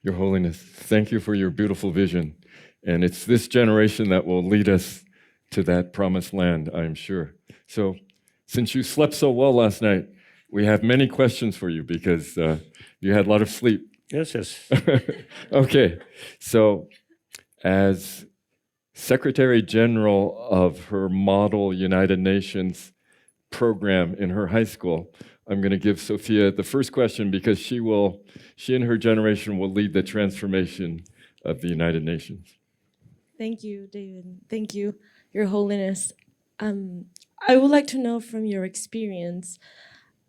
Your Holiness, thank you for your beautiful vision. And it's this generation that will lead us to that promised land, I'm sure. So, since you slept so well last night, we have many questions for you because you had a lot of sleep. Yes, yes. Okay, so as Secretary General of her model United Nations program in her high school, I'm going to give Sophia the first question because she and her generation will lead the transformation of the United Nations. Thank you, David. Thank you, Your Holiness. I would like to know from your experience,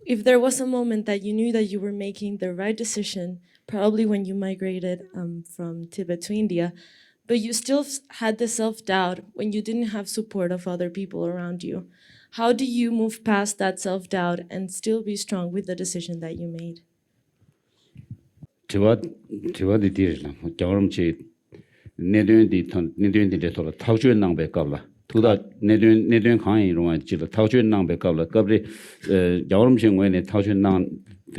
if there was a moment that you knew that you were making the right decision, probably when you migrated from Tibet to India, but you still had the self-doubt when you didn't have support of other people around you. How do you move past that self-doubt and still be strong with the decision that you made? Tiwadi dirila, gyawaramchi nedun di tola tawchwe nangbe kabla. Tuda nedun khanyi rungwa jila tawchwe nangbe kabla. Kabli gyawaramchi ngwe ne tawchwe nang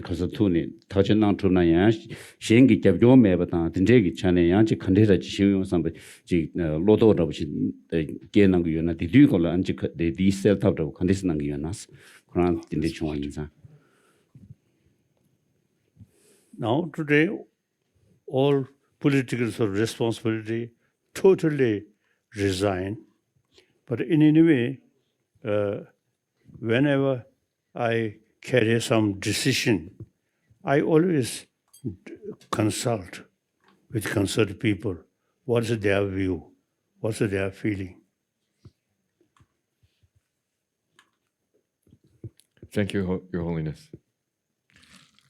kasa tu ne tawchwe nang tu na yang shengi gyabyo meba tang dindegi chane yang chi kandira chi shivyong sambe chi lodo rabu chi ge nang yu na di du kola anchi di sel tab rabu kandis nang yu nas. Kurang dindi chungwa yinza. Now, today, all political responsibility totally resign. But in any way, whenever I carry some decision, I always consult with concerned people. What's their view? What's their feeling? Thank you, Your Holiness.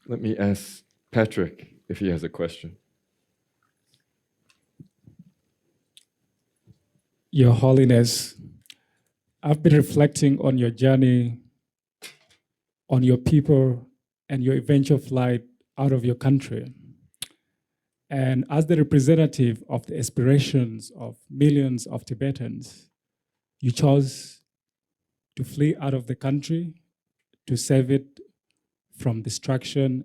Let me ask Patrick if he has a question. Your Holiness, I've been reflecting on your journey, on your people, and your eventual flight out of your country. And as the representative of the aspirations of millions of Tibetans, you chose to flee out of the country to save it from destruction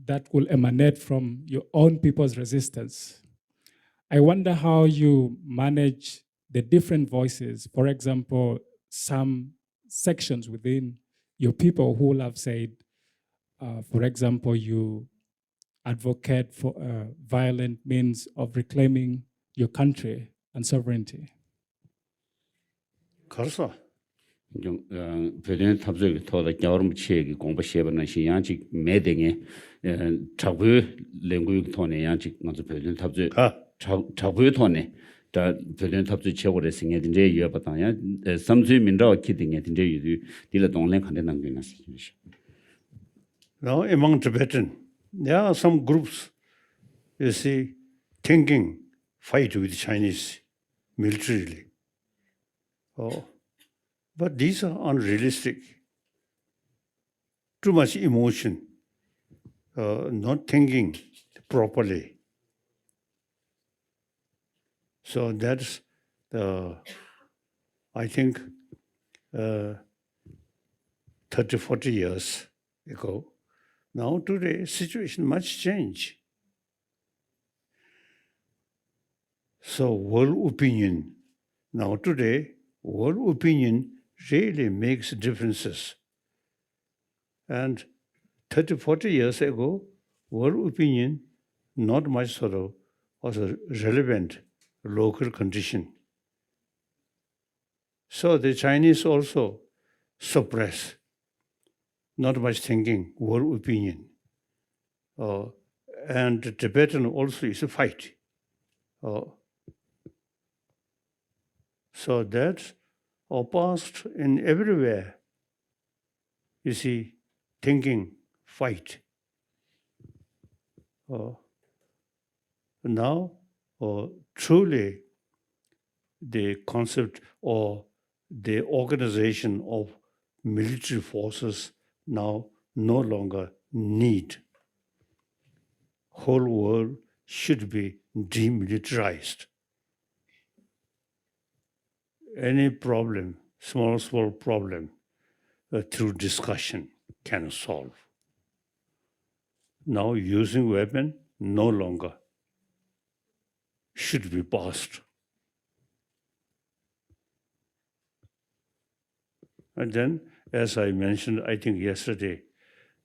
that will emanate from your own people's resistance. I wonder how you manage the different voices. For example, some sections within your people who will have said, for example, you advocate for a violent means of reclaiming your country and sovereignty. Karsa. President tabzog tola gyawarum chegi gongba sheba na shi yanchi medenge chagbu lengu tone yanchi nganzu president tabzog chagbu tone da president tabzog chegore singe dinje yue batang ya samzui minrao ki dinge dinje yu dila donglen khande nangyu nasi. Now among Tibetan, there are some groups, you see, thinking fight with Chinese militarily. Oh. But these are unrealistic. Too much emotion, not thinking properly. So that's, I think, 30, 40 years ago. Now today, situation much change. So world opinion, now today, world opinion really makes differences. And 30, 40 years ago, world opinion not much sort of was a relevant local condition. So the Chinese also suppress, not much thinking, world opinion. And the Tibetan also is a fight. So that's opposed in everywhere. You see, thinking, fight. Now, truly, the concept or the organization of military forces now no longer need. Whole world should be demilitarized. Any problem, small problem, through discussion can solve. Now using weapon, no longer should be passed. And then, as I mentioned, I think yesterday,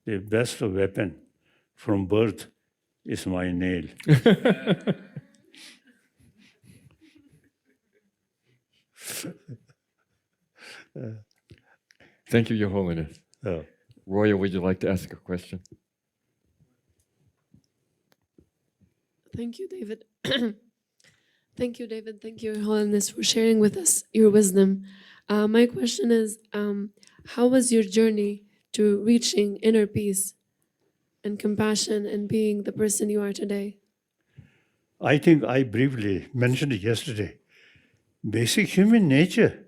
the best weapon from birth is my nail. Thank you, Your Holiness. Roya, would you like to ask a question? Thank you, David. Thank you, David. Thank you, Your Holiness, for sharing with us your wisdom. My question is, how was your journey to reaching inner peace and compassion and being the person you are today? I think I briefly mentioned it yesterday. Basic human nature,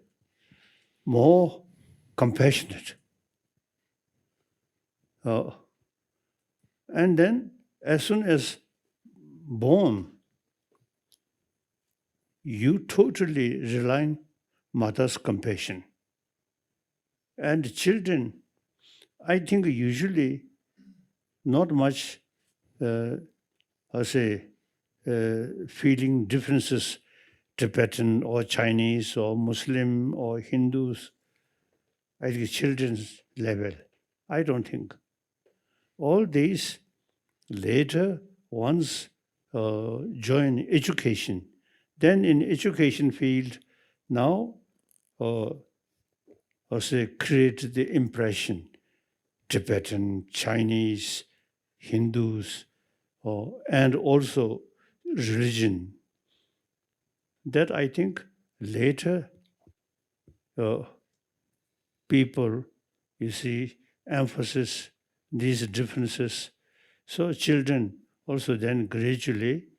more compassionate. And then, as soon as born, you totally rely on mother's compassion. And children, I think usually not much, feeling differences, Tibetan or Chinese or Muslim or Hindus, at the children's level. I don't think. All these later once join education. Then in education field, now create the impression, Tibetan, Chinese, Hindus, and also religion. That I think later people, you see, emphasis these differences. So children also then gradually,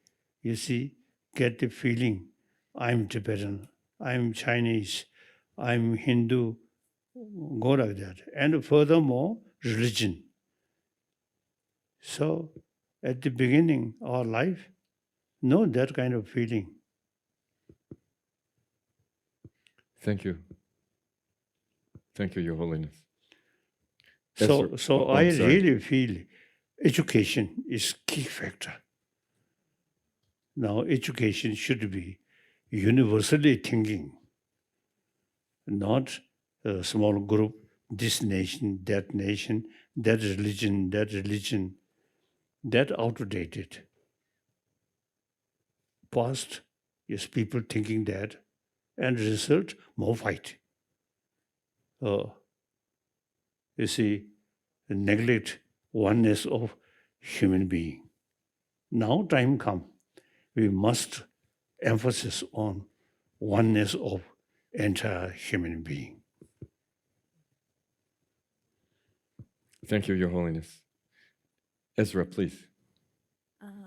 you see, get the feeling, I'm Tibetan, I'm Chinese, I'm Hindu, go like that. And furthermore, religion. So at the beginning, our life, no that kind of feeling. Thank you. Thank you, Your Holiness. So Oh, I I'm sorry. really feel education is key factor. Now education should be universally thinking, not a small group, this nation, that religion, that outdated. Past is people thinking that, and result, more fight. You see, neglect oneness of human being. Now time come, we must emphasis on oneness of entire human being. Thank you, Your Holiness. Ezra, please.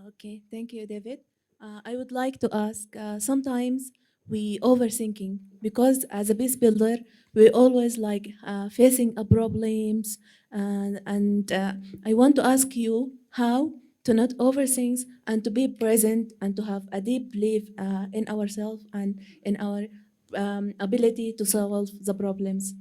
Okay, thank you, David. I would like to ask, sometimes we overthinking because as a peace builder, we always like facing a problems and I want to ask you how to not overthink and to be present and to have a deep belief in ourselves and in our ability to solve the problems.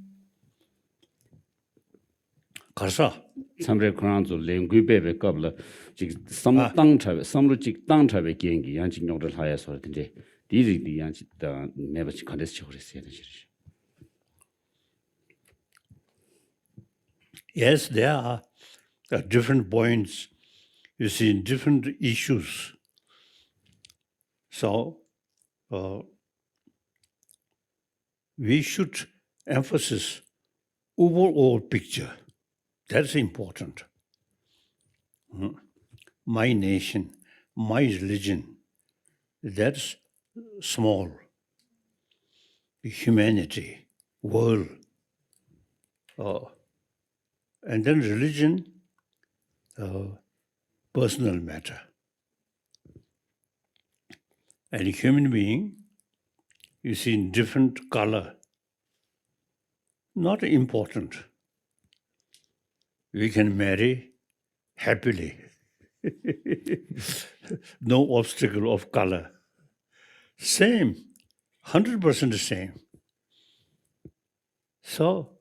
Karsa, 참래 그런조 랭귀베베 qabla 직 samru 직 땅차베 경기 양직 용을 하여서 근데 디리디 양직다 매버치 컨데스 쳐그랬어요. yes, there are different points, you see, in different issues. So, we should emphasize overall picture. That's important. My nation, my religion, that's small. Humanity, world. And then religion, personal matter. And human being, you see, in different color, not important. We can marry happily. No obstacle of color. Same, 100% same. So,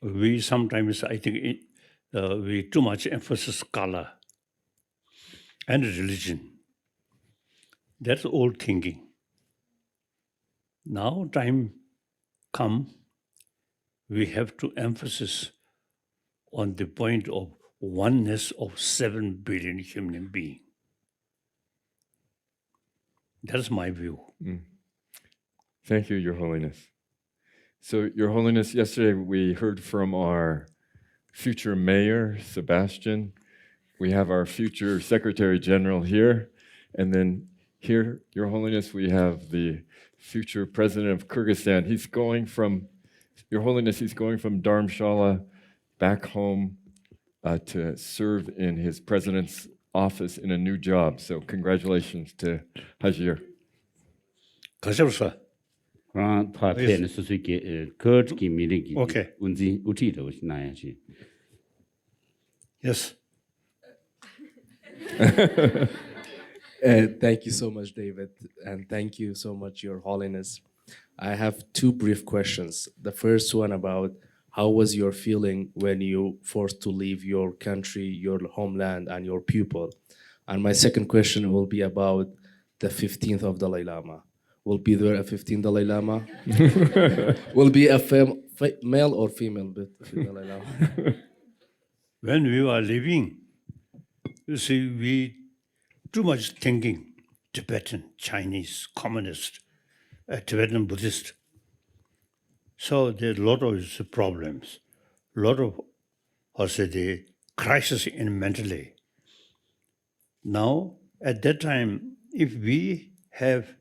we sometimes, I think, we too much emphasis color. and religion. That's old thinking. Now time come, we have to emphasize on the point of oneness of 7 billion human beings. That's my view. Thank you, Your Holiness. So, Your Holiness, yesterday we heard from our future mayor, Sebastian. We have our future Secretary General here. And then here, Your Holiness, we have the future President of Kyrgyzstan. He's going from, Your Holiness, he's going from Dharamshala back home to serve in his president's office in a new job. So congratulations to Hajir. 가셔서 그런 part10 수수께 거기 미리기 오케이. 운지 우티도 나야지. yes. Thank you so much, David, and thank you so much, Your Holiness. I have two brief questions. The first one about how was your feeling when you forced to leave your country, your homeland, and your people? And my second question will be about the 15th of Dalai Lama. Will be there a 15th Dalai Lama? Will be a male or female Dalai Lama? When we were living, you see, we too much thinking, Tibetan, Chinese, communist, Tibetan Buddhist. So there's a lot of problems, a lot of, the crisis in mentally. Now, at that time, if we have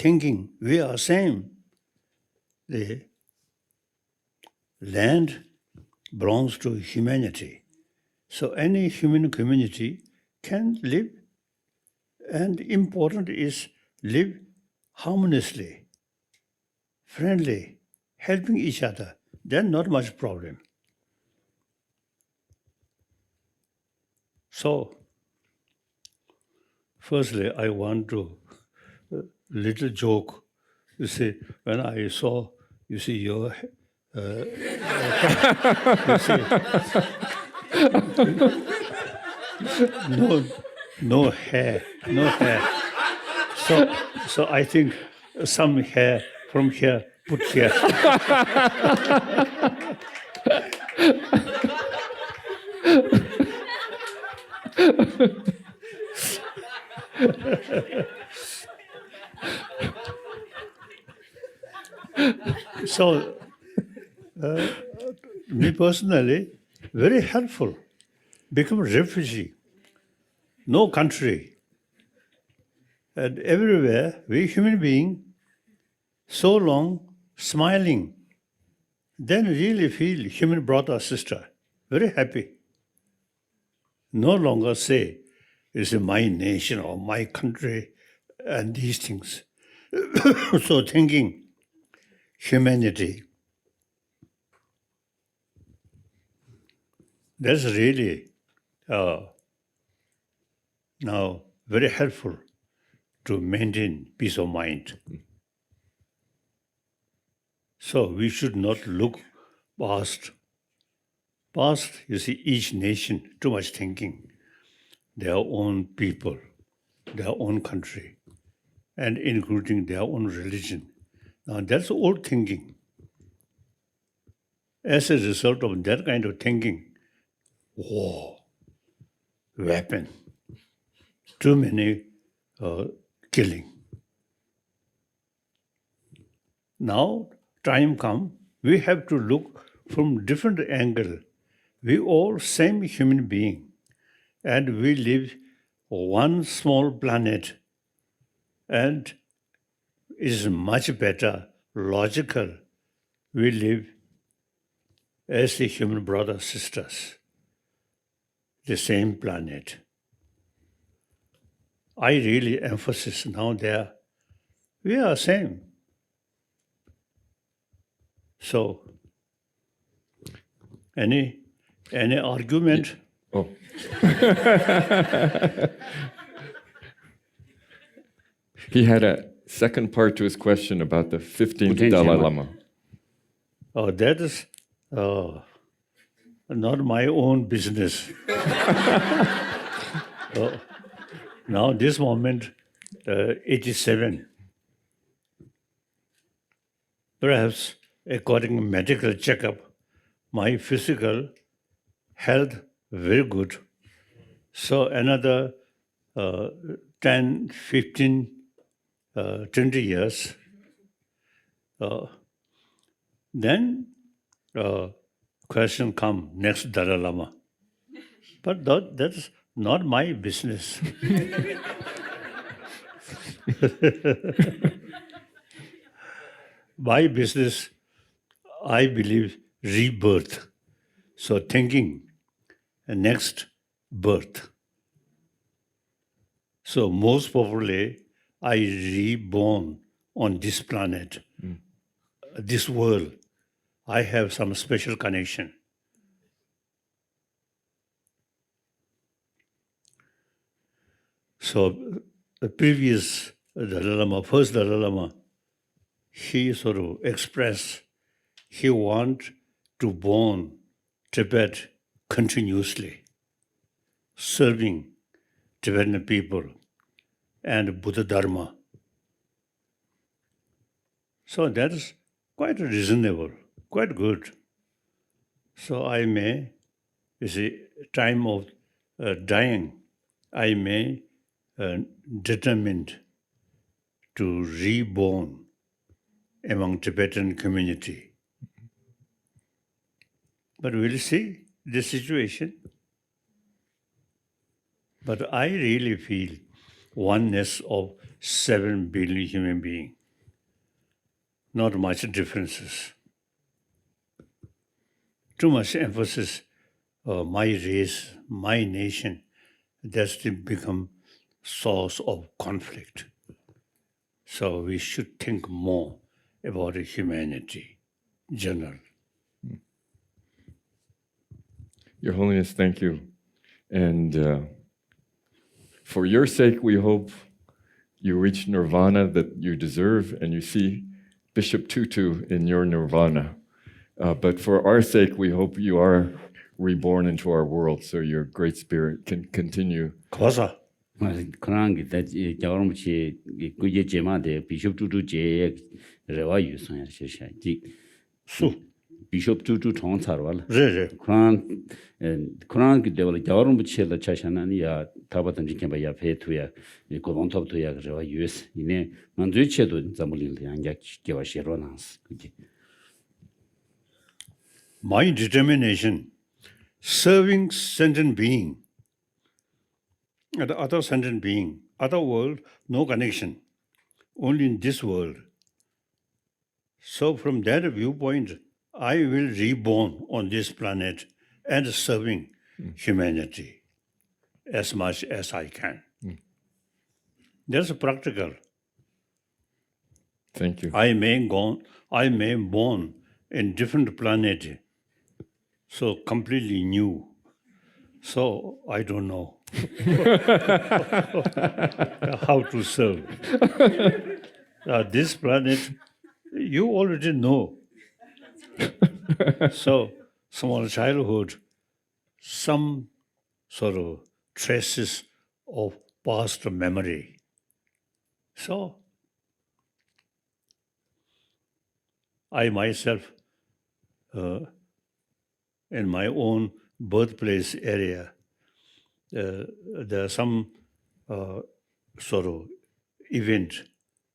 thinking, we are same. The land belongs to humanity. So any human community can live, and important is live harmoniously, friendly, helping each other. Then not much problem. So, firstly, I want to little joke. You see, when I saw, you see your, you see, no hair. So I think some hair from here, put here. So, me personally, very helpful. Become a refugee. No country. And everywhere, we human being, so long smiling, then really feel human brother, sister, very happy. No longer say, it's my nation or my country and these things. So thinking, humanity. That's really now very helpful to maintain peace of mind. So we should not look past. Past, you see, each nation, too much thinking, their own people, their own country, and including their own religion. Now that's old thinking. As a result of that kind of thinking, war, weapon, too many killing. Now time come, we have to look from different angle. We all same human being, and we live one small planet, and it is much better, logical. We live as the human brothers, sisters, the same planet. I really emphasize now there, we are same. So, any argument? Oh. He had a second part to his question about the 15th Dalai Lama. Oh, that is not my own business. Now, this moment, 87. Perhaps, according to medical checkup, my physical health very good. So another 10, 15, 20 years, then question come, next Dalai Lama. But that's not my business. My business, I believe, rebirth. So thinking, next birth. So most probably, I reborn on this planet, this world. I have some special connection. So the previous Dalai Lama, first Dalai Lama, he sort of expressed he want to born Tibet continuously, serving Tibetan people and Buddha Dharma. So that is quite reasonable, quite good. So I may, you see, time of dying, I may determined to reborn among Tibetan community. But we'll see the situation. But I really feel oneness of 7 billion human beings. Not much differences. Too much emphasis, my race, my nation, that's to become source of conflict. So we should think more about humanity, general. Your Holiness, thank you. And for your sake, we hope you reach nirvana that you deserve and you see Bishop Tutu in your nirvana. But for our sake, we hope you are reborn into our world so your great spirit can continue. Kosa. 그런 게 자원무치 그게 제마데 비숍 투투 제 레와 유선야 시샤지 수. 비숍 투투 총사로알 네. 그런 게 되고 자원무치를 차샤나니야 타바던 지켜봐야 페투야 고론톱도야 레와 유스 이네 만주체도 잠물릴 양약 개와시로나스 그게 My determination, serving sentient being, and other sentient being, other world, no connection, only in this world. So from that viewpoint, I will reborn on this planet and serving humanity as much as I can. That's practical. Thank you. I may born in different planet, so completely new. So I don't know how to serve. This planet, you already know. So small childhood, some sort of traces of past memory. So I myself, in my own birthplace area, there are some sort of event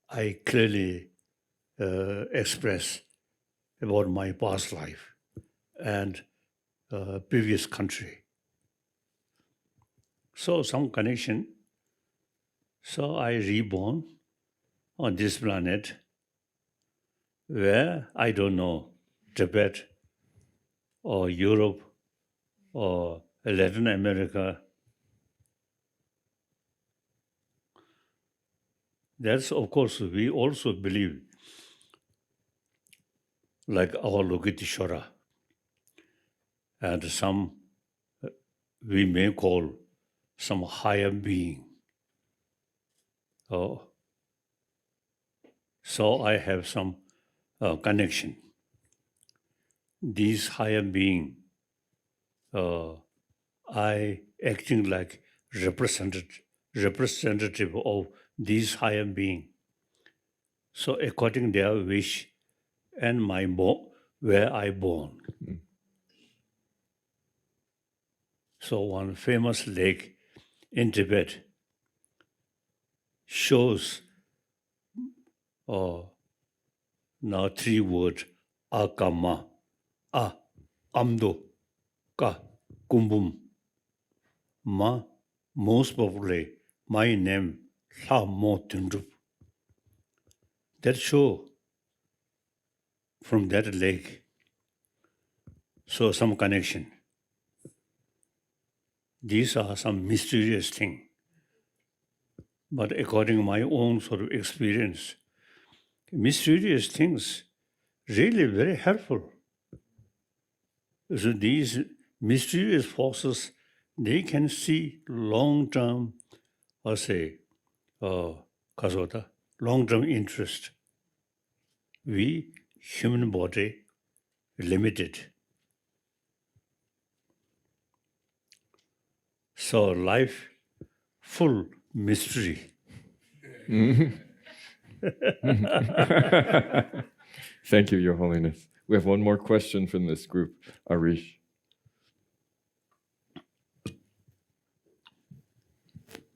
I clearly express about my past life and previous country. So some connection. So I reborn on this planet where I don't know, Tibet or Europe or Latin America. That's, of course, we also believe, like our Lokiteshvara, and some we may call some higher being. So I have some connection. These higher being, I acting like representative representative of these higher being. So according their wish and where I born. So one famous lake in Tibet shows now 3 words: akama, a, amdo, ka, kumbum, ma, most probably my name, La Mo Tundrup. That show from that lake, so some connection. These are some mysterious things. But according to my own sort of experience, mysterious things really very helpful. So these mysterious forces, they can see long-term, or say, long-term interest. We, human body, limited. So life, full mystery. Thank you, Your Holiness. We have one more question from this group, Arish.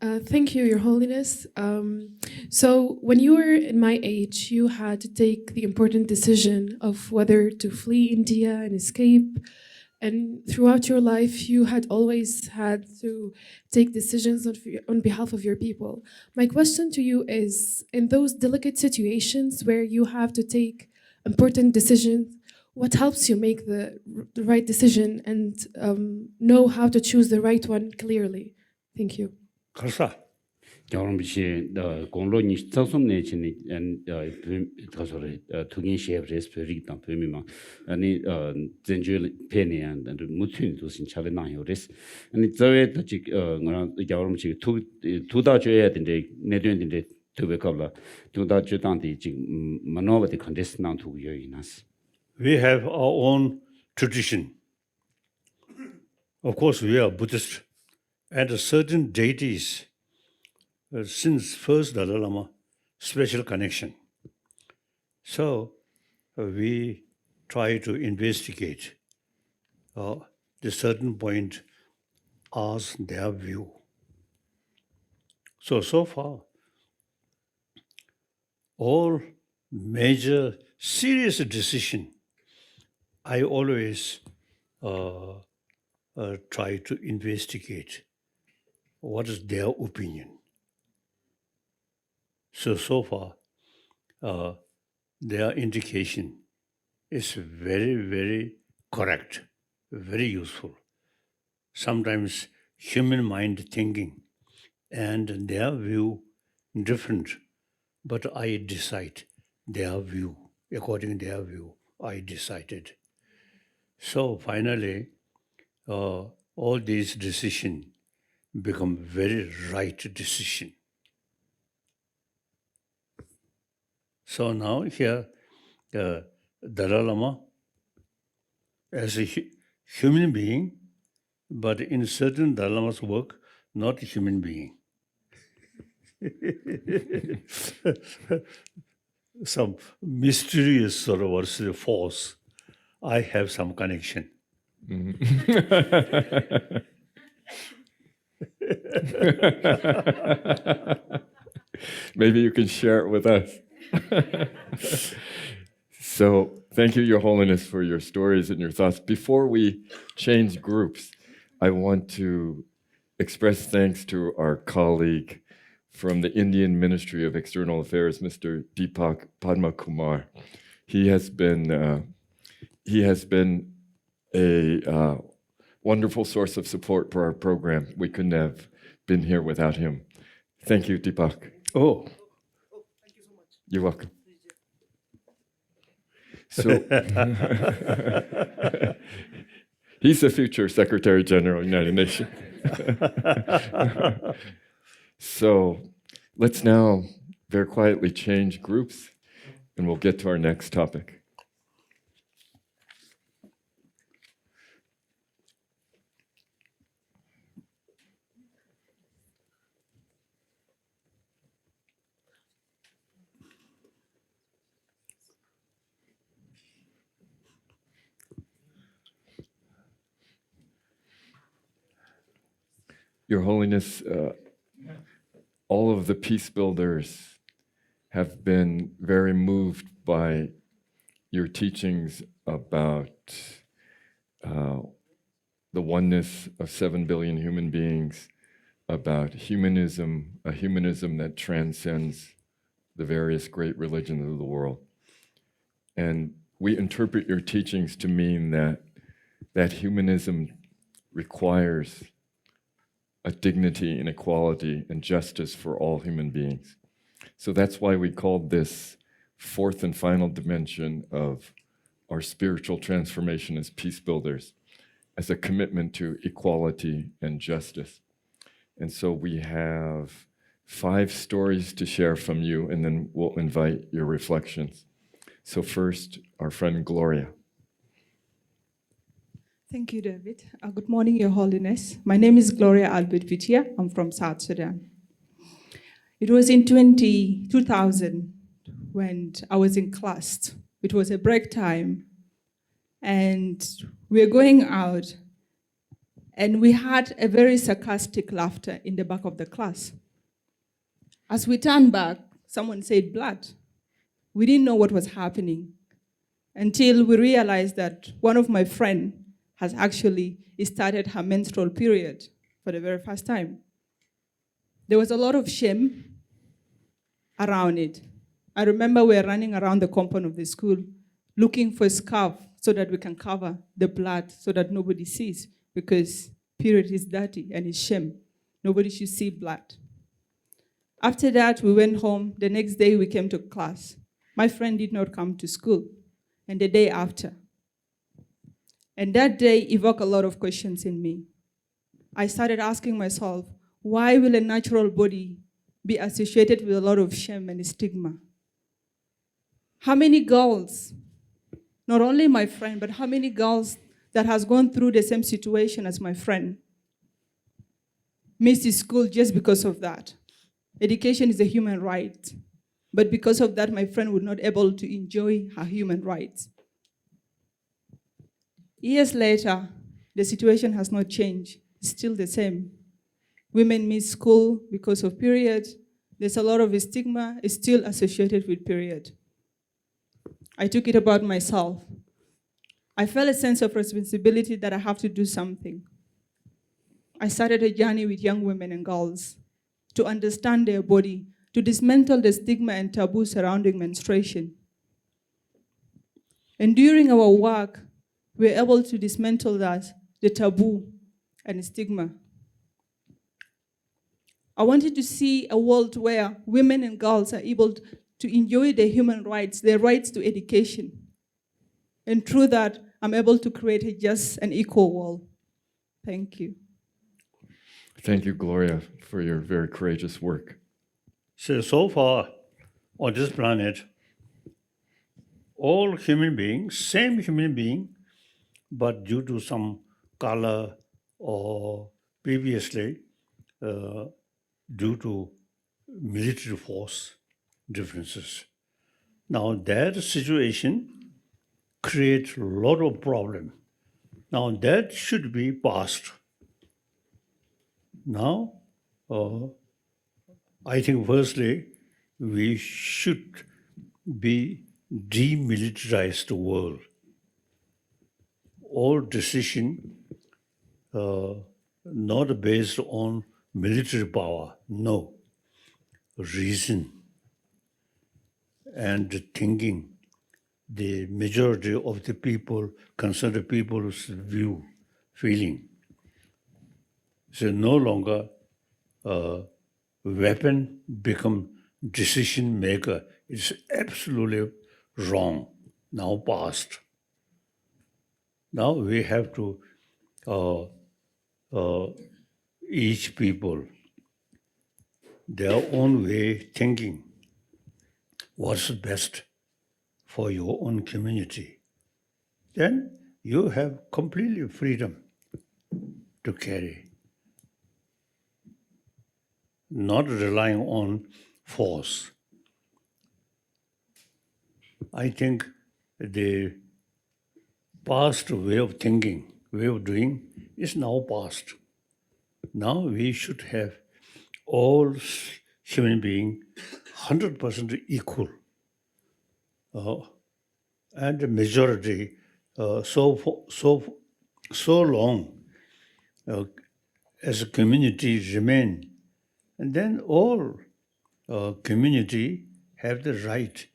Thank you, Your Holiness. So, when you were in my age, you had to take the important decision of whether to flee India and escape. And throughout your life, you had always had to take decisions on behalf of your people. My question to you is, in those delicate situations where you have to take important decisions, what helps you make the right decision and know how to choose the right one clearly? Thank you. Karsa. 여러분이 공론이 사som네 진이 가서래 투긴 셰브레스 베릭당 베미마 아니 전주 페니안 무튼 도신 차레나요레스 아니 저에 지 여러분이 두다 줘야 된대 내된데 두베컵라 두다 주단디 지금 만노바디 컨디스난 두요이나스. We have our own tradition. Of course, we are Buddhist, and certain deities. Since first Dalai Lama, special connection. So we try to investigate the certain point, ask their view. So far, all major serious decision, I always try to investigate what is their opinion. So far, their indication is very, very correct, very useful. Sometimes human mind thinking and their view different, but I decide their view. According to their view, I decided. So finally, all these decisions become very right decision. So now here, Dalai Lama, as a human being, but in certain Dalai Lama's work, not a human being. Some mysterious sort of force. I have some connection. Maybe you can share it with us. So, thank you, Your Holiness, for your stories and your thoughts. Before we change groups, I want to express thanks to our colleague from the Indian Ministry of External Affairs, Mr. Deepak Padma Kumar. He has been a wonderful source of support for our program. We couldn't have been here without him. Thank you, Deepak. Oh. Thank you so much. You're welcome. So, he's the future Secretary General of the United Nations. So, let's now very quietly change groups, and we'll get to our next topic. Your Holiness, all of the peace builders have been very moved by your teachings about the oneness of 7 billion human beings, about humanism, a humanism that transcends the various great religions of the world. And we interpret your teachings to mean that humanism requires a dignity and equality and justice for all human beings. So that's why we called this fourth and final dimension of our spiritual transformation as peace builders, as a commitment to equality and justice. And so we have 5 stories to share from you, and then we'll invite your reflections. So first, our friend Gloria. Thank you, David. Good morning, Your Holiness. My name is Gloria Albert Vitia. I'm from South Sudan. It was in 2000 when I was in class. It was a break time, and we were going out, and we had a very sarcastic laughter in the back of the class. As we turned back, someone said blood. We didn't know what was happening until we realized that one of my friends has actually started her menstrual period for the very first time. There was a lot of shame around it. I remember we were running around the compound of the school looking for a scarf so that we can cover the blood so that nobody sees, because period is dirty and it's shame. Nobody should see blood. After that, we went home. The next day, we came to class. My friend did not come to school, and the day after. And that day evoked a lot of questions in me. I started asking myself, why will a natural body be associated with a lot of shame and stigma? How many girls, not only my friend, but how many girls that has gone through the same situation as my friend missed school just because of that? Education is a human right, but because of that, my friend was not able to enjoy her human rights. Years later, the situation has not changed. It's still the same. Women miss school because of period. There's a lot of stigma is still associated with period. I took it about myself. I felt a sense of responsibility that I have to do something. I started a journey with young women and girls to understand their body, to dismantle the stigma and taboo surrounding menstruation. And during our work, we were able to dismantle that, the taboo and stigma. I wanted to see a world where women and girls are able to enjoy their human rights, their rights to education. And through that, I'm able to create a just and equal world. Thank you. Thank you, Gloria, for your very courageous work. So far on this planet, all human beings, same human being, but due to some color or previously due to military force differences. Now that situation creates a lot of problem. Now that should be passed. Now, I think firstly, we should be demilitarized world. All decision not based on military power, no. Reason and thinking. The majority of the people consider people's view, feeling. So no longer weapon become decision maker. It's absolutely wrong, now past. Now we have to each people their own way thinking what's best for your own community. Then you have completely freedom to carry, not relying on force. I think the past way of thinking, way of doing is now past. now we should have all human beings 100% equal. And the majority so long as a community remain, and then all community have the right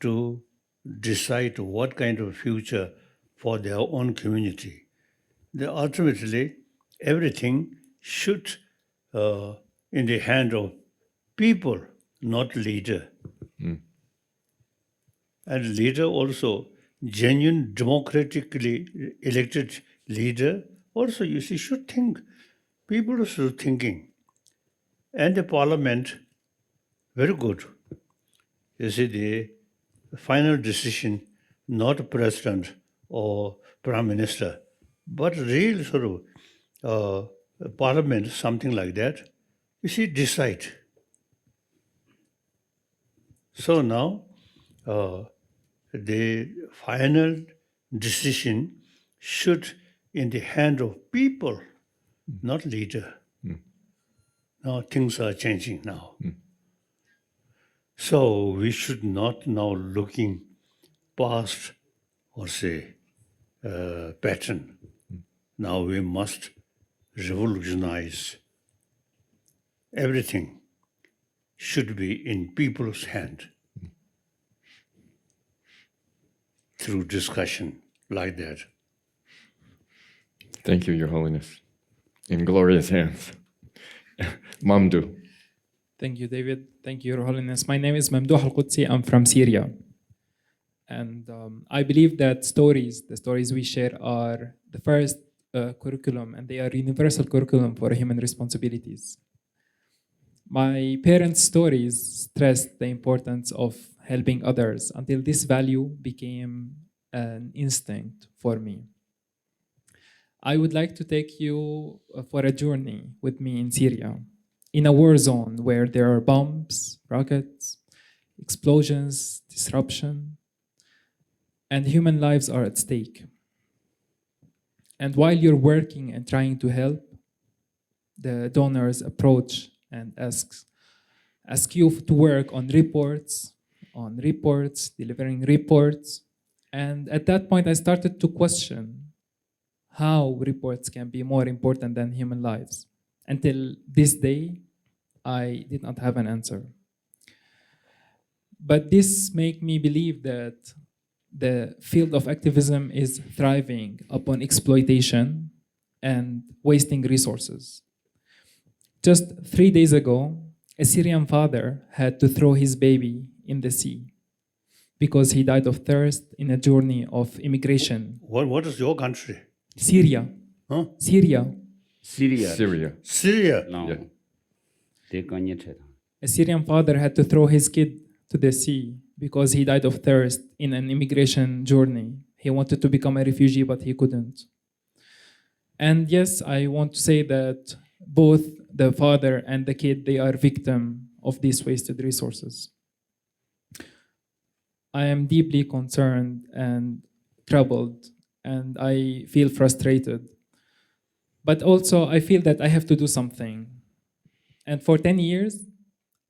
to decide what kind of future for their own community. Then ultimately, everything should in the hand of people, not leader. And leader also, genuine democratically elected leader, also you see should think. People should thinking. And the parliament, very good. You see the final decision, not president or prime minister, but real sort of parliament, something like that. You see, decide. So now, the final decision should in the hand of people, not leader. Now things are changing now. So we should not now looking past or say pattern. Now we must revolutionize. Everything should be in people's hand through discussion like that. Thank you, Your Holiness. In glorious hands. Mamdu. Thank you, David. Thank you, Your Holiness. My name is Mamdouh Al-Qudsi. I'm from Syria. And I believe that the stories we share are the first curriculum, and they are universal curriculum for human responsibilities. My parents' stories stressed the importance of helping others until this value became an instinct for me. I would like to take you for a journey with me in Syria, in a war zone where there are bombs, rockets, explosions, disruption, and human lives are at stake. And while you're working and trying to help, the donors approach and ask you to work on reports, delivering reports. And at that point, I started to question how reports can be more important than human lives. Until this day, I did not have an answer. But this made me believe that the field of activism is thriving upon exploitation and wasting resources. Just 3 days ago, a Syrian father had to throw his baby in the sea because he died of thirst in a journey of immigration. What is your country? Syria. Huh? Syria. Syria. Syria. No. Yeah. They can't yet. A Syrian father had to throw his kid to the sea because he died of thirst in an immigration journey. He wanted to become a refugee, but he couldn't. And yes, I want to say that both the father and the kid, they are victim of these wasted resources. I am deeply concerned and troubled, and I feel frustrated. But also, I feel that I have to do something. And for 10 years,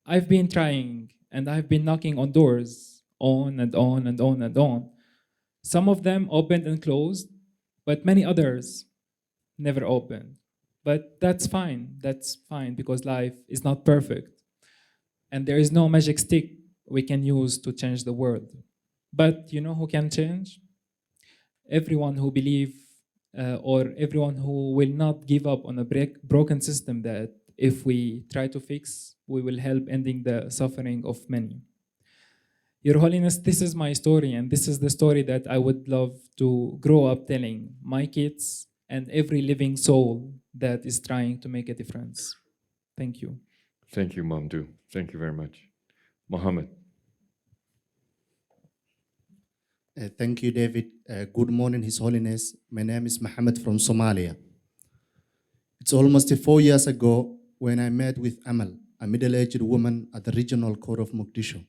I've been trying, and I've been knocking on doors, on and on and on and on. Some of them opened and closed, but many others never opened. But that's fine because life is not perfect. And there is no magic stick we can use to change the world. But you know who can change? Everyone who believes or everyone who will not give up on a broken system that if we try to fix, we will help ending the suffering of many. Your Holiness, this is my story, and this is the story that I would love to grow up telling my kids and every living soul that is trying to make a difference. Thank you. Thank you, Mamdu. Thank you very much. Mohammed. Thank you, David. Good morning, His Holiness. My name is Mohammed from Somalia. It's almost 4 years ago when I met with Amal, a middle-aged woman at the regional court of Mogadishu.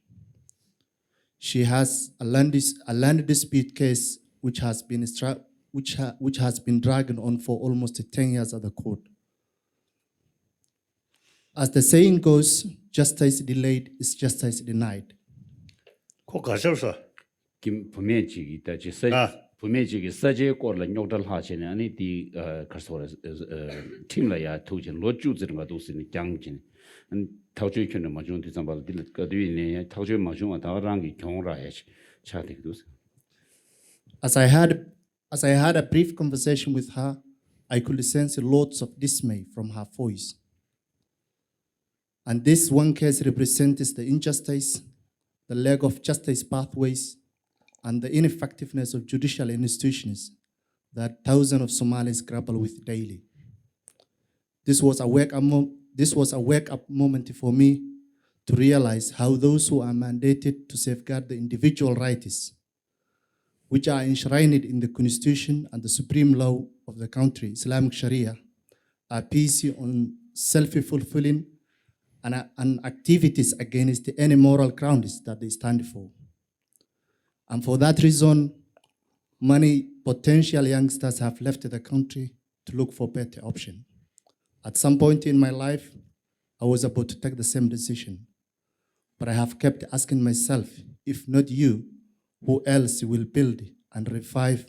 She has a land dispute case which has been dragging on for almost 10 years at the court. As the saying goes, justice delayed is justice denied. 그 가셔서 김 부메지기 다지 서 아. 부메지기 서제 거를 녀들 하시네 아니 디 가서 팀라야 토진 로주즈는 것도 있으니 장진 타주의 견은 마중 디자발 딜 거드위네 타주의 마중아 다랑이 경라야지 차대도 As I had a brief conversation with her, I could sense lots of dismay from her voice. And this one case represents the injustice, the lack of justice pathways, and the ineffectiveness of judicial institutions that thousands of Somalis grapple with daily. This was a wake-up moment for me to realize how those who are mandated to safeguard the individual rights, which are enshrined in the constitution and the supreme law of the country, Islamic Sharia, are busy on self-fulfilling and activities against any moral grounds that they stand for. And for that reason, many potential youngsters have left the country to look for better options. At some point in my life, I was about to take the same decision, but I have kept asking myself, if not you, who else will build and revive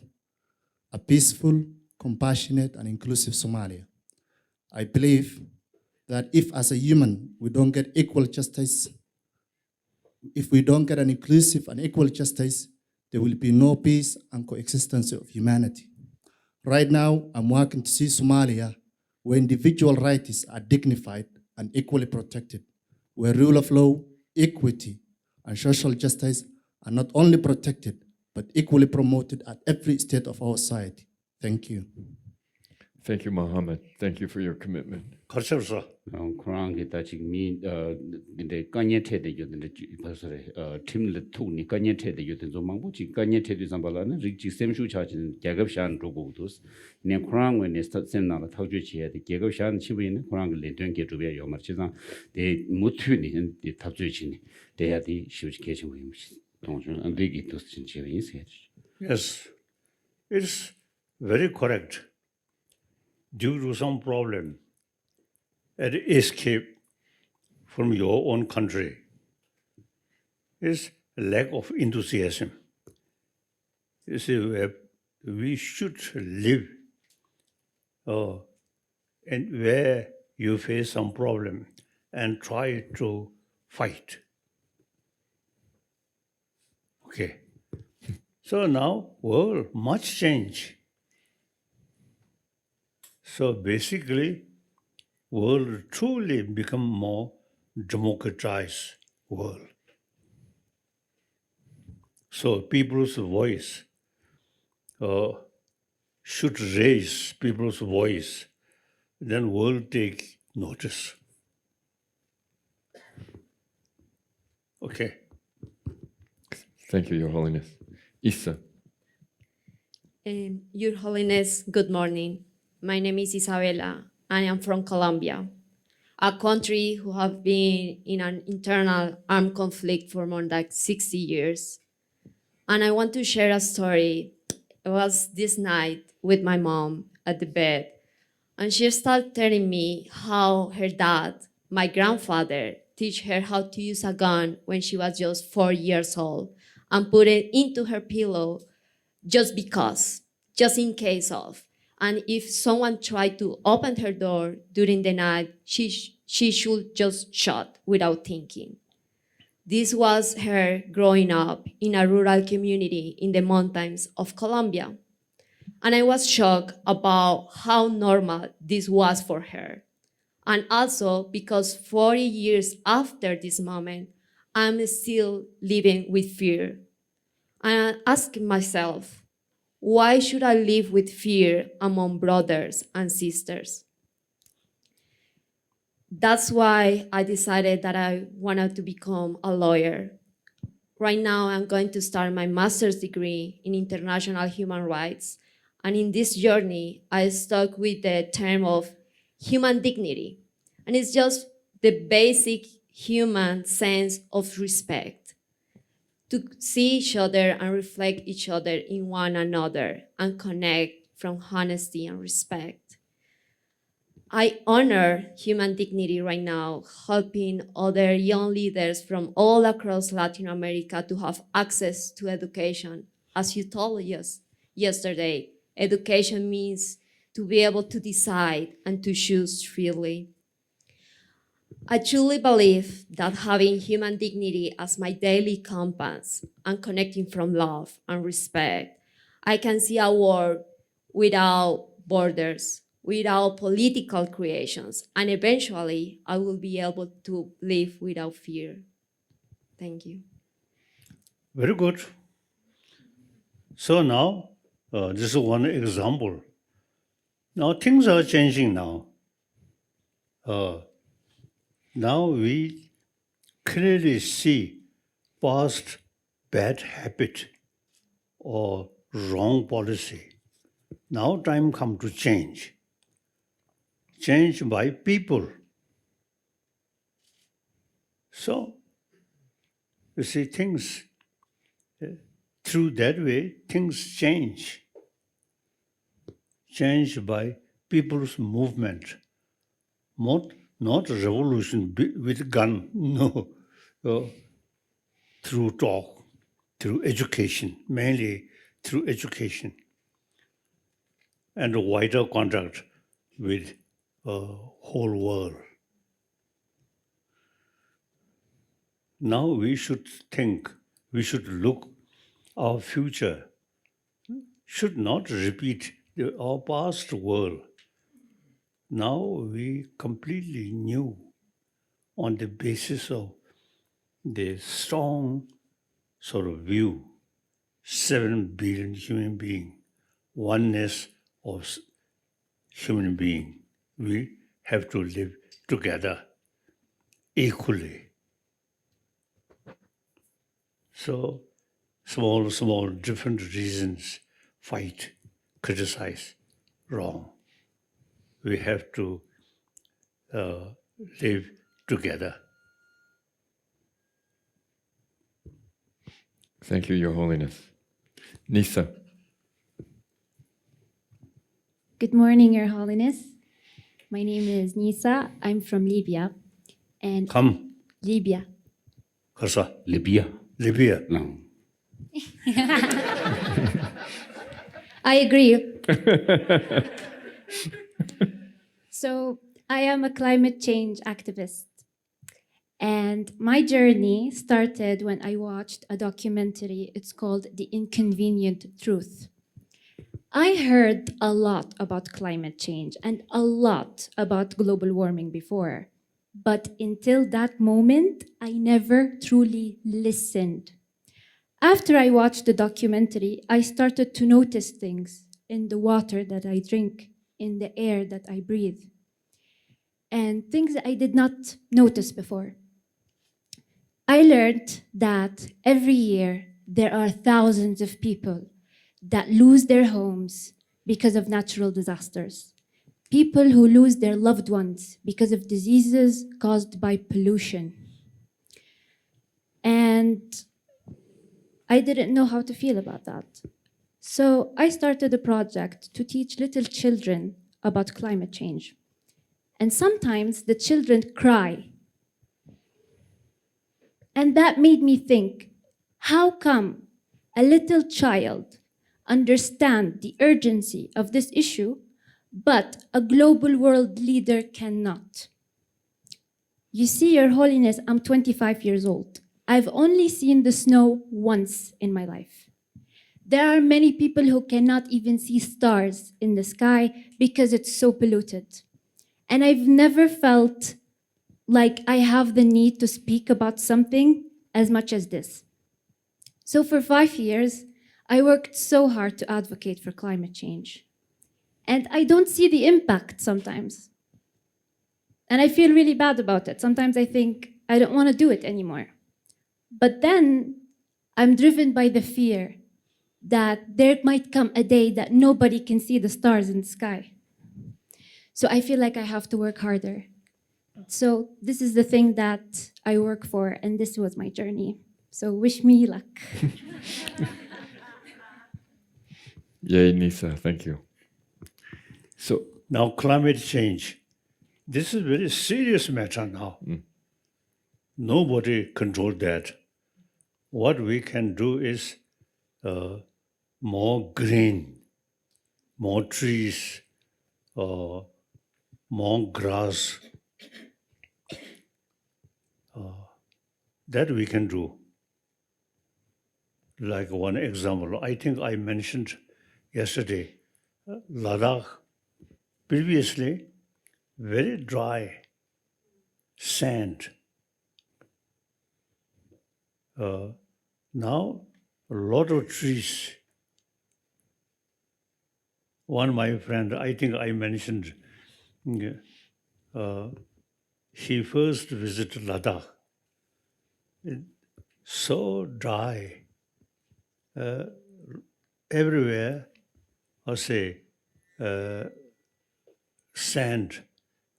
a peaceful, compassionate, and inclusive Somalia? I believe that if as a human we don't get equal justice, if we don't get an inclusive and equal justice, there will be no peace and coexistence of humanity. Right now, I'm working to see Somalia where individual rights are dignified and equally protected, where rule of law, equity, and social justice are not only protected, but equally promoted at every state of our society. Thank you. Thank you, Mohammed. Thank you for your commitment. 가셔서 그런 다 지금 미 근데 간예태대 요든데 벌써래 팀을 투니 간예태대 요든 좀 망보지 간예태대 잠발라는 리지 셈슈 차진 계급산 로고도 네 그런 거에 셈나라 타주지에 계급산 치부에는 그런 걸 내던 게 주변에 요마치상 대 못투니 대 타주지니 대야디 쉬우지 계신 거임 동준 안되기 또 진짜 인생. Yes, it's very correct. Due to some problem, an escape from your own country is lack of enthusiasm. You see, we should live and where you face some problem and try to fight. Okay. So now, world much change. So basically, world truly become more democratized world. So people's voice should raise people's voice, then world take notice. Okay. Thank you, Your Holiness. Issa. Your Holiness, good morning. My name is Isabella. I am from Colombia, a country who have been in an internal armed conflict for more than 60 years. And I want to share a story. It was this night with my mom at the bed, and she started telling me how her dad, my grandfather, teach her how to use a gun when she was just 4 years old and put it into her pillow just because, just in case of. And if someone tried to open her door during the night, she should just shut without thinking. This was her growing up in a rural community in the mountains of Colombia. And I was shocked about how normal this was for her. And also because 40 years after this moment, I'm still living with fear. And I ask myself, why should I live with fear among brothers and sisters? That's why I decided that I wanted to become a lawyer. Right now, I'm going to start my master's degree in international human rights. And in this journey, I stuck with the term of human dignity. And it's just the basic human sense of respect. To see each other and reflect each other in one another and connect from honesty and respect. I honor human dignity right now, helping other young leaders from all across Latin America to have access to education. As you told us yesterday, education means to be able to decide and to choose freely. I truly believe that having human dignity as my daily compass and connecting from love and respect, I can see a world without borders, without political creations, and eventually I will be able to live without fear. Thank you. Very good. So now, this is one example. Now things are changing now. Now we clearly see past bad habit or wrong policy. Now time come to change. Change by people. So, you see, things, through that way, things change. Change by people's movement. Not revolution with gun, no. Through talk, through education, mainly through education, and a wider contact with whole world. Now we should think, we should look our future, should not repeat our past world. Now we completely new on the basis of the strong sort of view, 7 billion human being, oneness of human being. We have to live together equally. So small different reasons, fight, criticize, wrong. We have to live together. Thank you, Your Holiness. Nisa. Good morning, Your Holiness. My name is Nisa. I'm from Libya. And Come, Libya. Kasa, Libya. Libya. No. I agree. So I am a climate change activist. And my journey started when I watched a documentary. It's called The Inconvenient Truth. I heard a lot about climate change and a lot about global warming before. But until that moment, I never truly listened. After I watched the documentary, I started to notice things in the water that I drink, in the air that I breathe, and things that I did not notice before. I learned that every year there are thousands of people that lose their homes because of natural disasters. People who lose their loved ones because of diseases caused by pollution. And I didn't know how to feel about that. So I started a project to teach little children about climate change. And sometimes the children cry. And that made me think, how come a little child understands the urgency of this issue, but a global world leader cannot? You see, Your Holiness, I'm 25 years old. I've only seen the snow once in my life. There are many people who cannot even see stars in the sky because it's so polluted. And I've never felt like I have the need to speak about something as much as this. So for 5 years, I worked so hard to advocate for climate change. And I don't see the impact sometimes. And I feel really bad about it. Sometimes I think I don't want to do it anymore. But then I'm driven by the fear that there might come a day that nobody can see the stars in the sky. So I feel like I have to work harder. So this is the thing that I work for, and this was my journey. So wish me luck. Yay, Nisa. Thank you. So Now climate change this is very serious matter now. Nobody controls that. What we can do is more green, more trees, more grass. That we can do. Like one example, I think I mentioned yesterday, Ladakh, previously very dry, sand. Now a lot of trees. One my friend, I think I mentioned, he first visited Ladakh. So dry. Everywhere, I say, sand,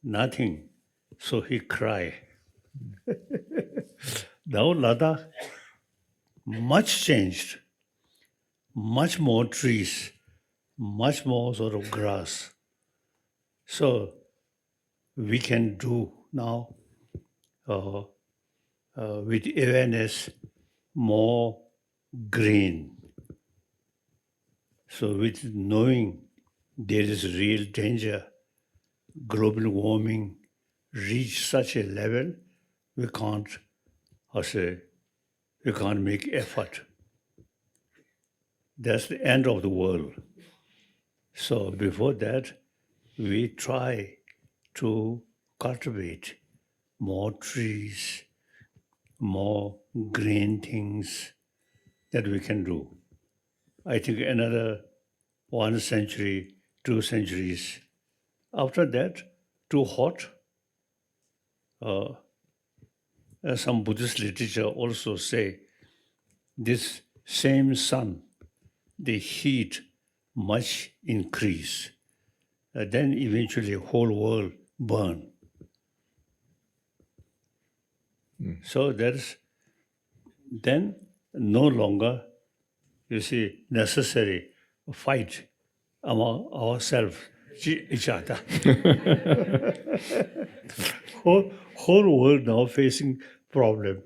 nothing. So he cried. Now Ladakh, much changed, much more trees, much more sort of grass. So we can do now with awareness more green. So with knowing there is real danger, global warming reach such a level, we can't, we can't make effort. That's the end of the world. So before that, we try to cultivate more trees, more green things that we can do. I think another 1 century, 2 centuries. After that, too hot. Some Buddhist literature also say this same sun, the heat much increase. Then eventually whole world burn. So there's then no longer, you see, necessary fight among ourselves, each other. whole world now facing problem.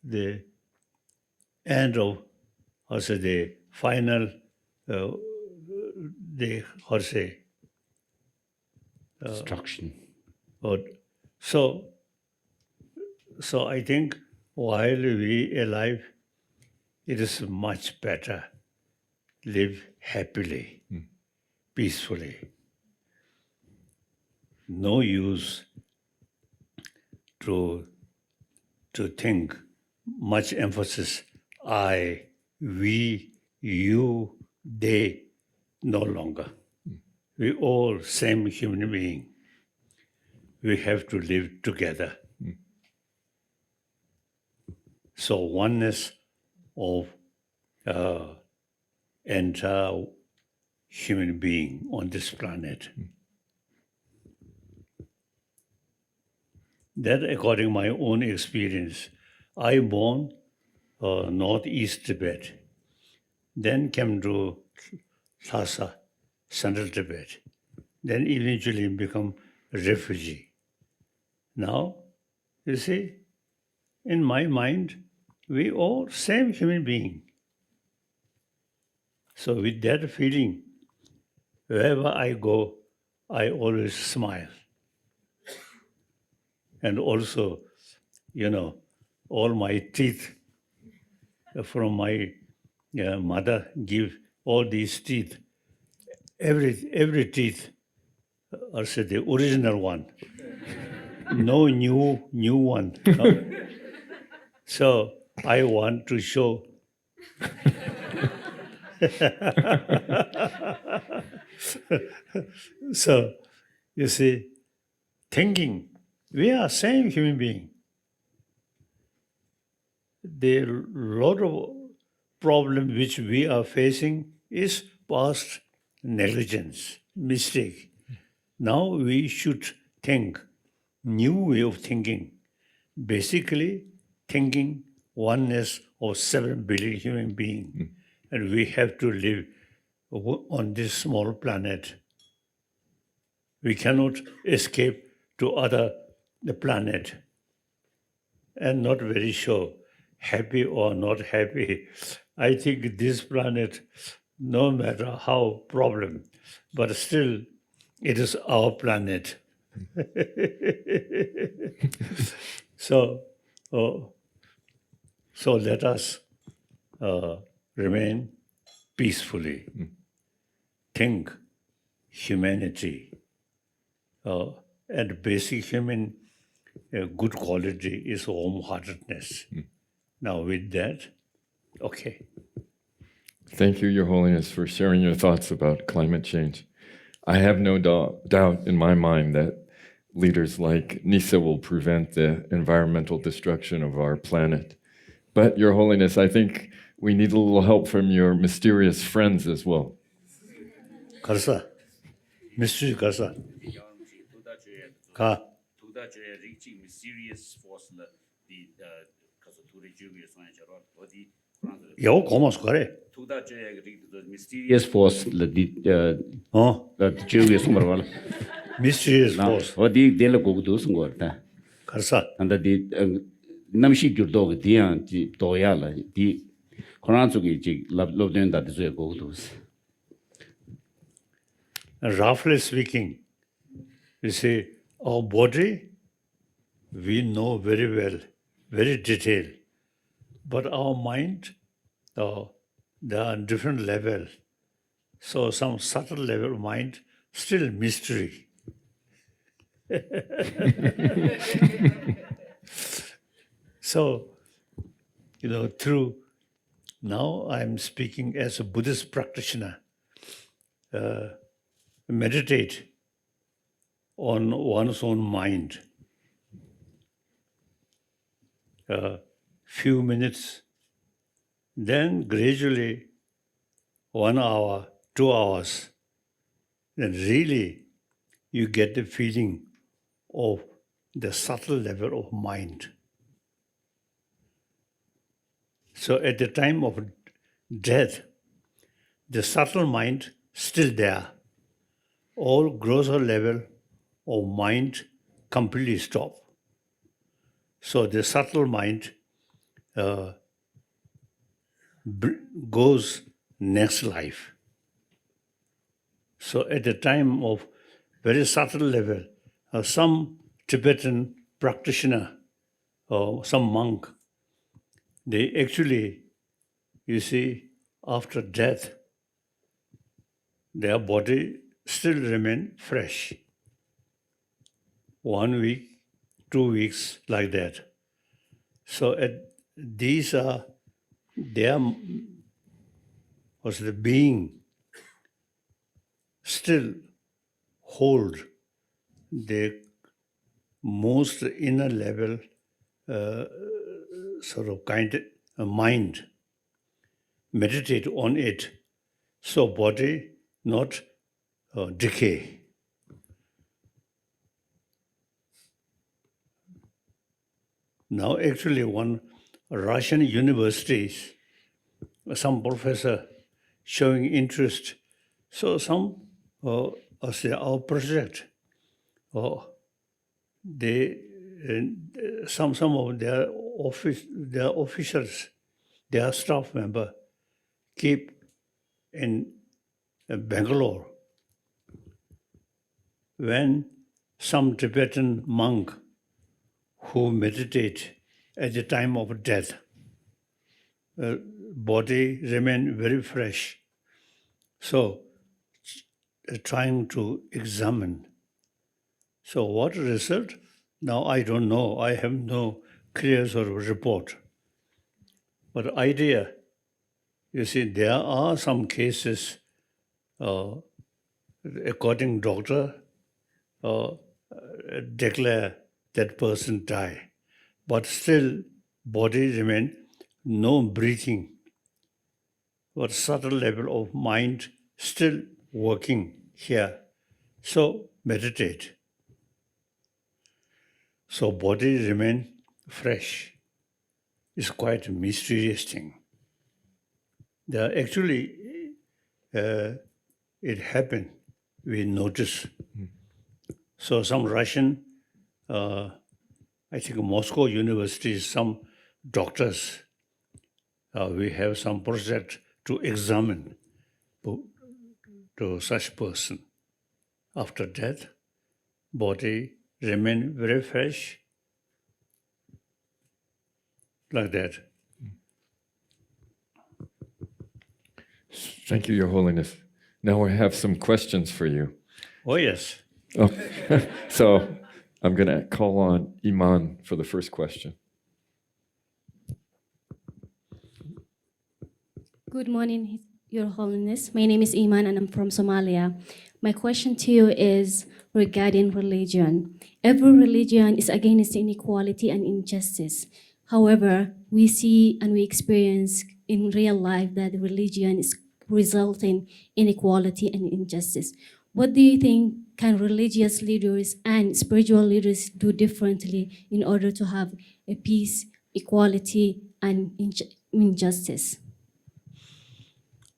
The end of, also the final, the, how to say, Destruction. So I think while we alive, it is much better live happily, peacefully. No use to think much emphasis, I, we, you, they, no longer. We all same human being. We have to live together. So oneness of entire human being on this planet. That according to my own experience, I born northeast Tibet, then came to Lhasa, central Tibet, then eventually become a refugee. Now, you see, in my mind, we all same human being. So with that feeling, wherever I go, I always smile. And also, all my teeth from my mother give all these teeth. Every teeth, also the original one. No new one. No. So I want to show. So you see, thinking, we are same human being. The lot of problem which we are facing is past negligence, mistake. Now we should think new way of thinking. Basically, thinking oneness of 7 billion human beings, and we have to live on this small planet We cannot escape to other the planet. And not very sure, happy or not happy. I think this planet, no matter how problem, but still it is our planet. So, so let us remain peacefully. Think humanity. And basic human good quality is warm-heartedness. Now with that, okay. Thank you, Your Holiness, for sharing your thoughts about climate change. I have no doubt in my mind that leaders like Nisa will prevent the environmental destruction of our planet. But, Your Holiness, I think we need a little help from your mysterious friends as well. Karsa, mystery Karsa. Ka. Yo, komos kare. Mysterious force la di la juge sumar wala. Mysterious force. Odi dela go do sungor ta. Karsa. Anda di namshi gyur dog di an di doya la di Quran su gi ji lob den da de go do. Roughly speaking, you see, our body, we know very well, very detailed. But our mind, there are different levels. So some subtle level of mind, still mystery. So, through, now I'm speaking as a Buddhist practitioner, meditate on one's own mind. Few minutes, then gradually 1 hour, 2 hours, then really you get the feeling of the subtle level of mind. So at the time of death, the subtle mind still there. All grosser level of mind completely stop. So the subtle mind goes next life. So at the time of very subtle level, some Tibetan practitioner or some monk, they actually, you see, after death, their body still remain fresh. 1 week, 2 weeks, like that. So these are their the being still hold the most inner level mind, meditate on it, so body not decay. Now actually one Russian universities, some professor showing interest, so some our project, they some of their officials, their staff member keep in Bangalore. When some Tibetan monk who meditate at the time of death, body remain very fresh. So trying to examine. So what result? Now I don't know. I have no clear sort of report. But idea, you see, there are some cases, according doctor, declare that person die, but still body remain no breathing, but subtle level of mind still working here. So meditate. So body remain fresh. It's quite a mysterious thing. Actually, it happened. We notice So some Russian, I think Moscow University, some doctors, we have some project to examine to such person. After death, body remain very fresh, like that. Thank you, Your Holiness. Now I have some questions for you. Oh yes. Oh, so I'm going to call on Iman for the first question. Good morning, Your Holiness. My name is Iman and I'm from Somalia. My question to you is regarding religion. Every religion is against inequality and injustice. However, we see and we experience in real life that religion is resulting in inequality and injustice. What do you think can religious leaders and spiritual leaders do differently in order to have a peace, equality, and injustice?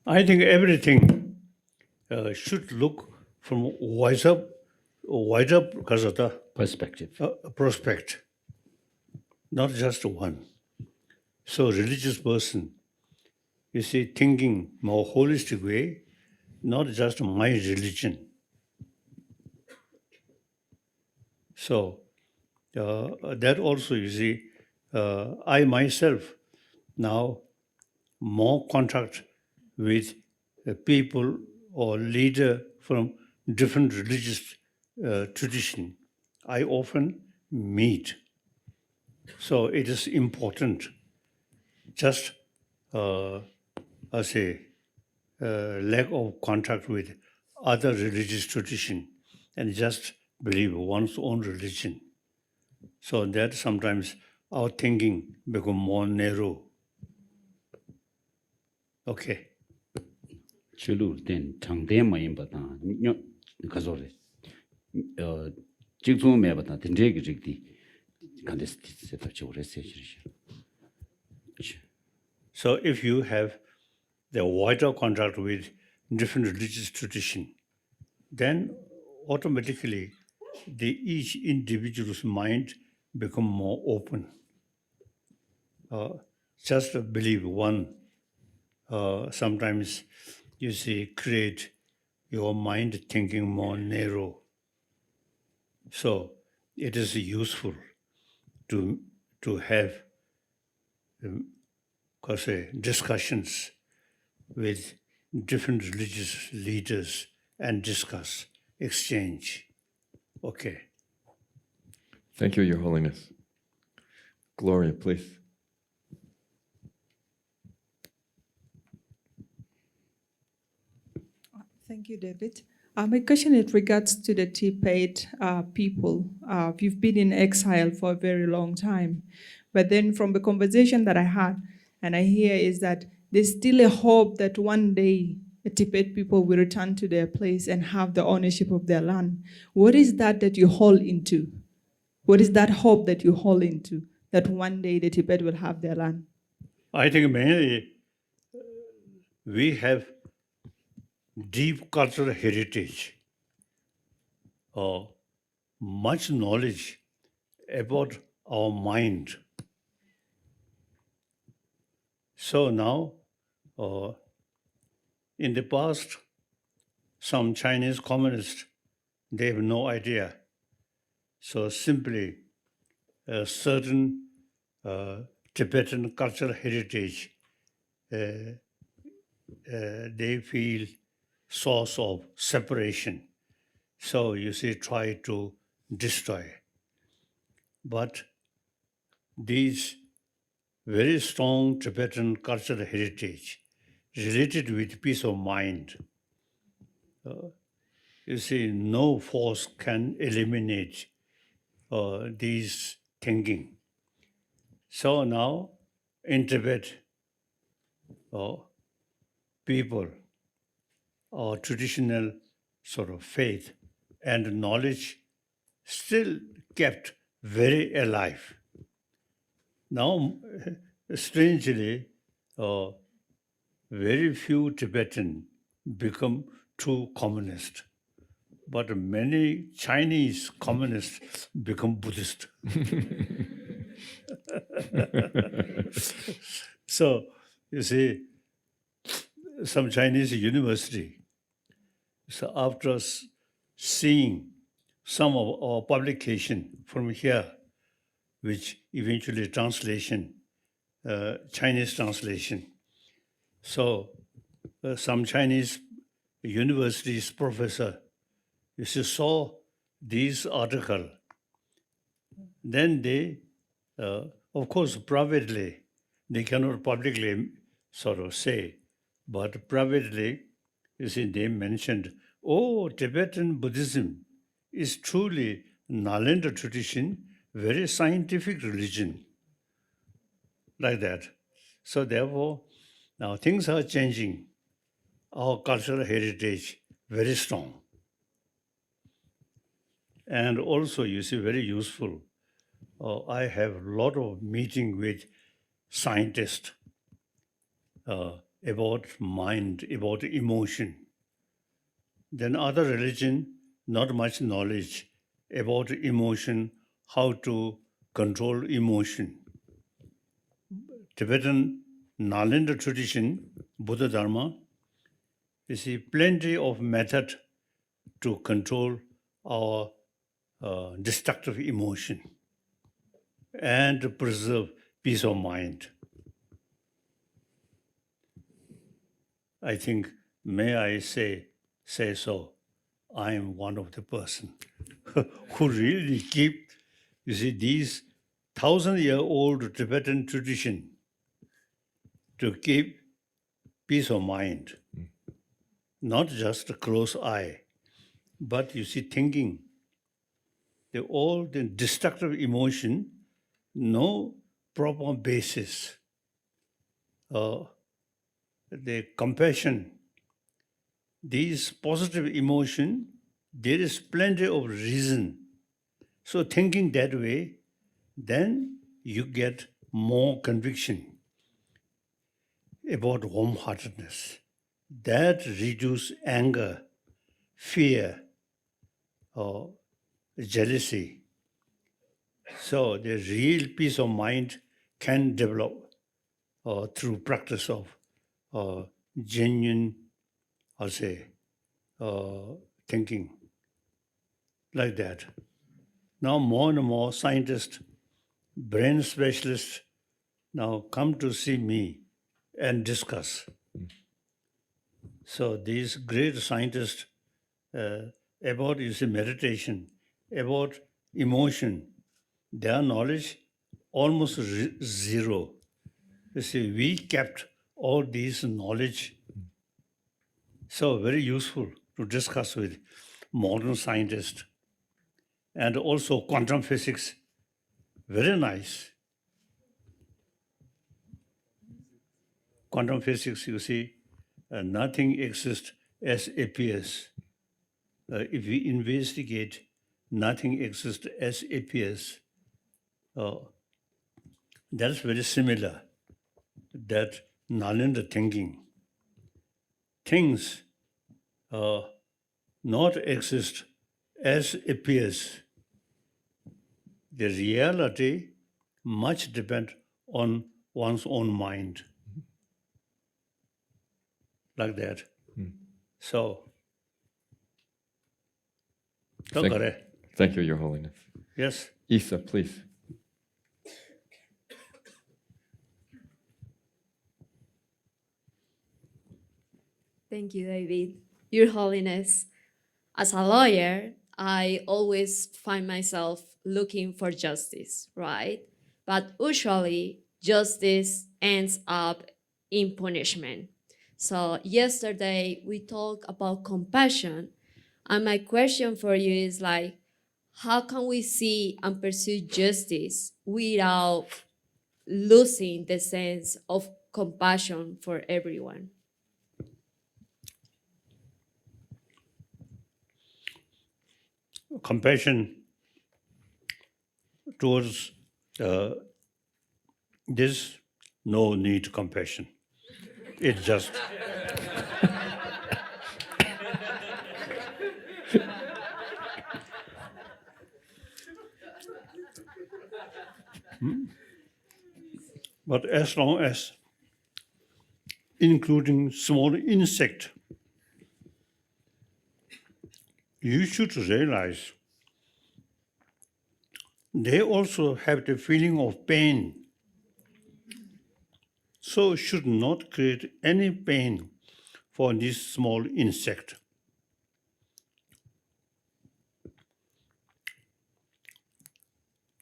I think everything should look from wider perspective. prospect, not just one. So religious person, you see, thinking more holistic way, not just my religion. So that also, you see, I myself now more contact with people or leader from different religious tradition. I often meet. So it is important. Just I say lack of contact with other religious tradition and just believe one's own religion. So that sometimes our thinking become more narrow. Okay. Chulu den changden ma yimba ta nyo kazore. Jigzu me ba ta denje gi jigdi kandes se ta chore se chiri. So if you have the wider contact with different religious tradition, then automatically each individual's mind become more open. Just believe one. Sometimes you see create your mind thinking more narrow. So it is useful to have discussions with different religious leaders and discuss, exchange. Okay. Thank you, Your Holiness. Gloria, please. Thank you, David. My question is regards to the Tibet people. You've been in exile for a very long time. But then from the conversation that I had and I hear is that there's still a hope that one day the Tibet people will return to their place and have the ownership of their land. What is that you hold into? What is that hope that you hold into, that one day the Tibet will have their land? I think mainly we have deep cultural heritage, much knowledge about our mind. So now, in the past, some Chinese communists, they have no idea. So simply a certain Tibetan cultural heritage, they feel source of separation. So you see, try to destroy. But these very strong Tibetan cultural heritage related with peace of mind, you see, no force can eliminate these thinking. So now in Tibet, people or traditional sort of faith and knowledge still kept very alive. Now, strangely, very few Tibetan become true communist. but many Chinese communists become Buddhist. So, you see, some Chinese university, so after seeing some of our publication from here, which eventually translation, Chinese translation. So some Chinese universities professor, you see, saw this article, then they, of course, privately, they cannot publicly sort of say, but privately, you see, they mentioned, oh, Tibetan Buddhism is truly Nalanda tradition, very scientific religion, like that. So therefore, now things are changing. Our cultural heritage, very strong. And also, you see, very useful. I have a lot of meeting with scientists about mind, about emotion. Then other religion, not much knowledge about emotion, how to control emotion. Tibetan Nalanda tradition, Buddha Dharma, you see plenty of method to control our destructive emotion and to preserve peace of mind. I think, may I say so, I am one of the person who really keep, you see, these 1,000-year-old Tibetan tradition to keep peace of mind, not just a close eye, but you see, thinking, all the destructive emotion, no proper basis. The compassion, these positive emotion, there is plenty of reason. So thinking that way, then you get more conviction about warm-heartedness. That reduce anger, fear, or jealousy. So the real peace of mind can develop through practice of genuine, I'll say, thinking like that. Now more and more scientists, brain specialists now come to see me and discuss. So these great scientists about, you see, meditation, about emotion, their knowledge almost zero. You see, we kept all these knowledge. So very useful to discuss with modern scientists. And also quantum physics, very nice. Quantum physics, you see, nothing exists as appears. If we investigate, nothing exists as appears. That's very similar, that Nalanda thinking. Things not exist as appears. The reality much depends on one's own mind. Like that. So, Thank you, Your Holiness. Yes. Isa, please. Thank you, David. Your Holiness, as a lawyer, I always find myself looking for justice, right? But usually, justice ends up in punishment. So yesterday, we talked about compassion, and my question for you is like, how can we see and pursue justice without losing the sense of compassion for everyone? Compassion towards this, no need compassion. It just But as long as, including small insect, you should realize they also have the feeling of pain. So should not create any pain for this small insect.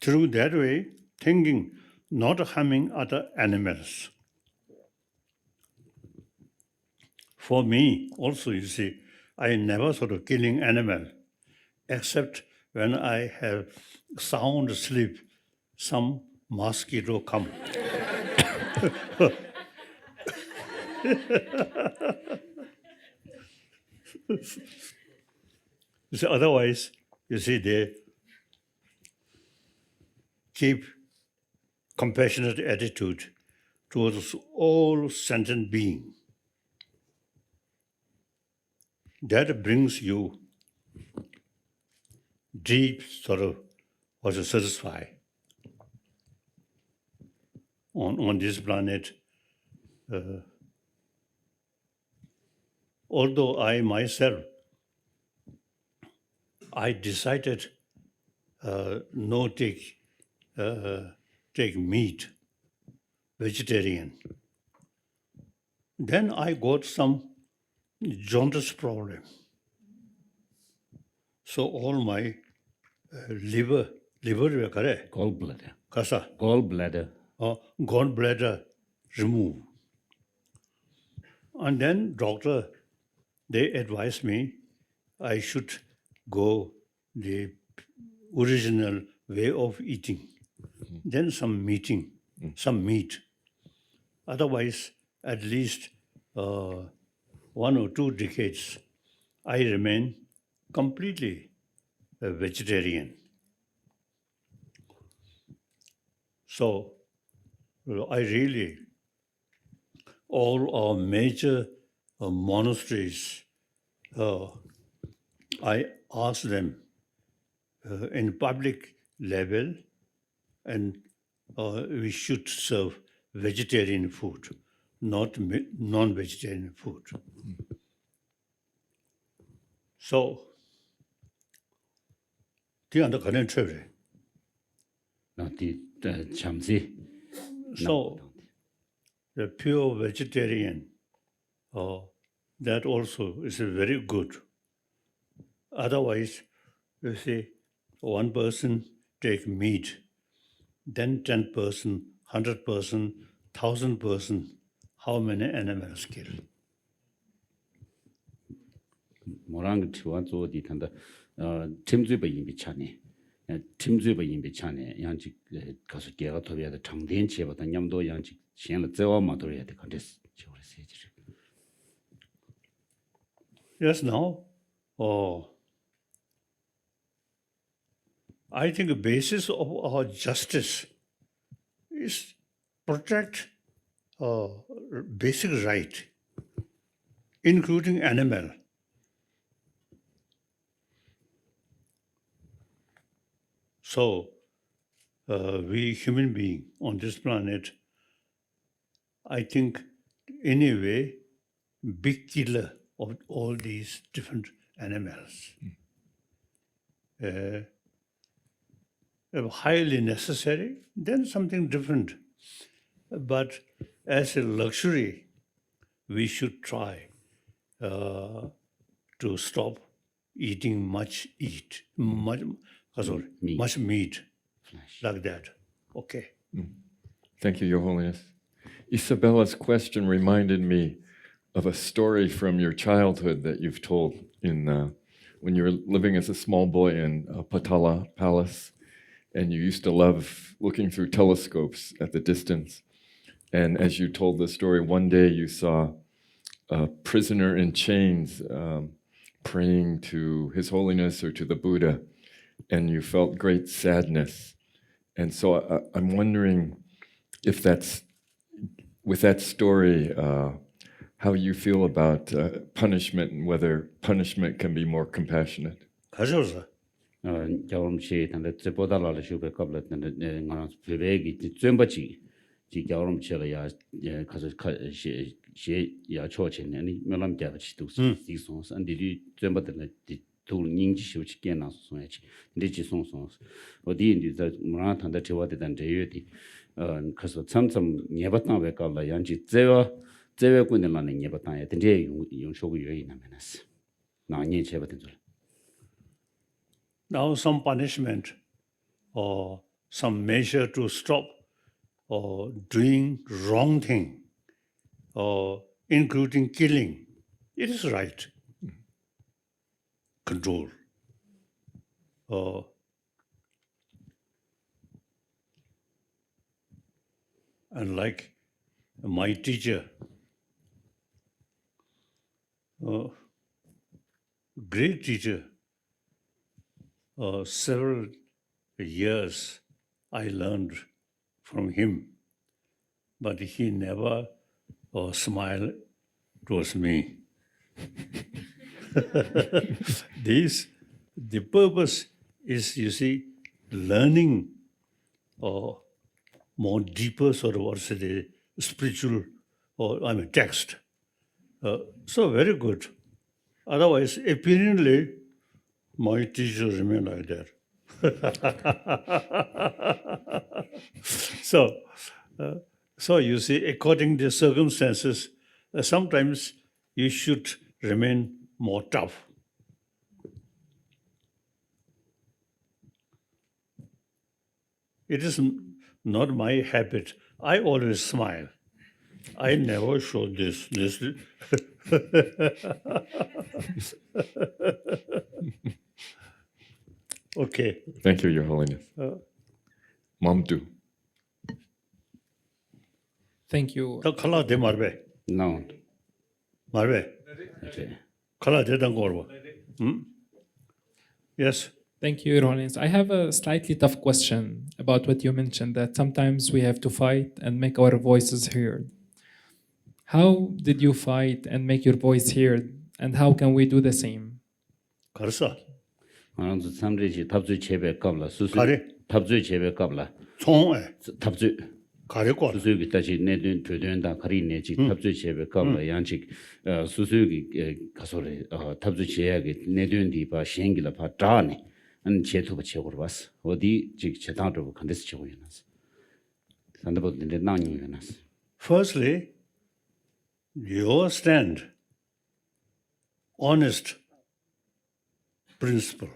Through that way, thinking, not harming other animals. For me, also, you see, I never sort of killing animal, except when I have sound sleep, some mosquito come. So otherwise, you see, they keep compassionate attitude towards all sentient beings. That brings you deep sort of was satisfied. On this planet, although I myself, I decided no take meat, vegetarian. Then I got some jaundice problem. So all my liver Gallbladder. kasa, Gallbladder. gallbladder removed. And then doctor, they advised me I should go the original way of eating. Then some meat. Otherwise, at least 1 or 2 decades, I remain completely a vegetarian. So I really, all our major monasteries, I ask them in public level, and we should serve vegetarian food, not non-vegetarian food. So, so the pure vegetarian, that also is very good. Otherwise, you see, one person take meat, then 10%, 100%, 1,000%, how many animals kill? Morang Chuan Zo di Tanda, Tim Zuba in Bichani, Tim Zuba in Bichani, Yanchi Kasukia, the Changdian Chiba, the Yamdo Yanchi, Shan Zewa Matoria, the contest. Yes, now, I think the basis of our justice is protect basic right, including animal. So, we human beings on this planet, I think, anyway, big killer of all these different animals. Highly necessary, then something different. But as a luxury, we should try to stop eating much meat, like that. Okay. Thank you, Your Holiness. Isabella's question reminded me of a story from your childhood that you've told in when you were living as a small boy in Patala Palace, and you used to love looking through telescopes at the distance. And as you told the story, one day you saw a prisoner in chains praying to His Holiness or to the Buddha, and you felt great sadness. And so I'm wondering if that's, with that story, how you feel about punishment and whether punishment can be more compassionate. 겨울음치 단데 제보달라를 쇼베 qabla ngana pebegi tsembachi ji 겨울음치라 야 가서 야 초체네 아니 melam jabachi tu sons andiri tsemba들 또 닝지 쇼치 깨나 소야지 리지 송송스 어디 인디자 문화 탄다 제와대단 제여디 그래서 참참 예바탄 왜 qabla 양지 제외 군들만은 예바탄에 된제 용쇼고 요인하면서 나니 제바된 줄 Now some punishment or some measure to stop or doing wrong thing or including killing, it is right. Control. And like my teacher, great teacher, several years I learned from him, but he never smiled towards me. The purpose is, you see, learning more deeper sort of, what's it, spiritual text. So very good. Otherwise, apparently, my teacher remained like that. So you see, according to circumstances, sometimes you should remain more tough. It is not my habit. I always smile. I never show this. Okay. Thank you, Your Holiness. Mamdu. Thank you. Kala de marbe. No. Marbe. Kala de dangorwa. Yes. Thank you, Your Holiness. I have a slightly tough question about what you mentioned, that sometimes we have to fight and make our voices heard. How did you fight and make your voice heard, and how can we do the same? Karsa. 아주 삼리지 탑주 제배 qabla 수수 가리. 탑주 제배 qabla 총에. 탑주 가리고. 수수기 다시 내든 되된다 가리네지 탑주 제배 qabla 양직 수수기 가소리 탑주 제약이 내든디 바 시행기라 바 자네 안 제토바 제고로 봤어 어디 지 제당도 컨데스 제고 있나서 산다보는데 나니 있나서 Firstly, your stand, honest principle,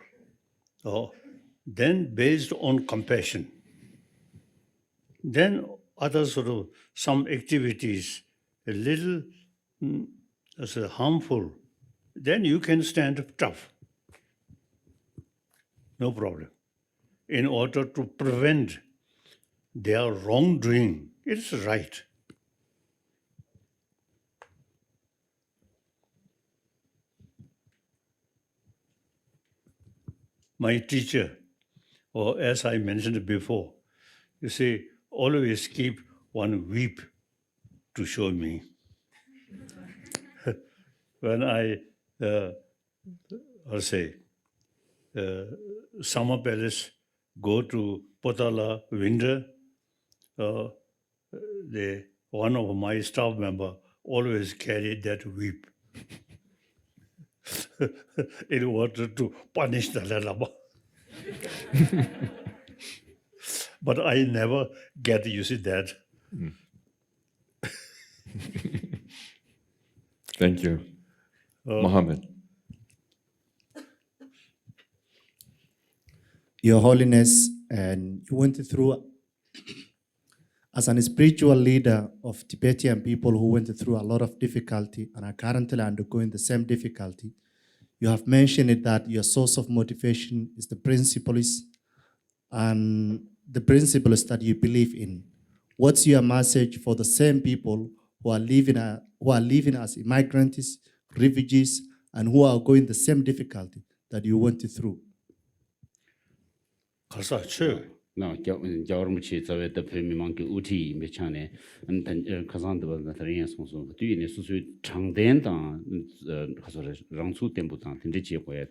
then based on compassion, then other sort of some activities a little harmful, then you can stand tough. No problem. In order to prevent their wrongdoing, it is right. My teacher, or as I mentioned before, you see, always keep one whip to show me. When I, summer palace, go to Potala winter, one of my staff member always carried that whip in order to punish the Lama. But I never get used to that. Thank you. Mohammed. Your Holiness, and you went through, as a spiritual leader of Tibetan people who went through a lot of difficulty and are currently undergoing the same difficulty, you have mentioned it that your source of motivation is the principles and the principles that you believe in. What's your message for the same people who are living as immigrants, refugees, and who are going the same difficulty that you went through? No, Jaurumchi, the Premimanki Uti, Michane, and Kazanda, the Tarian Sonso, do you necessarily Changden, Rangsu Temputan, in the Chipoet,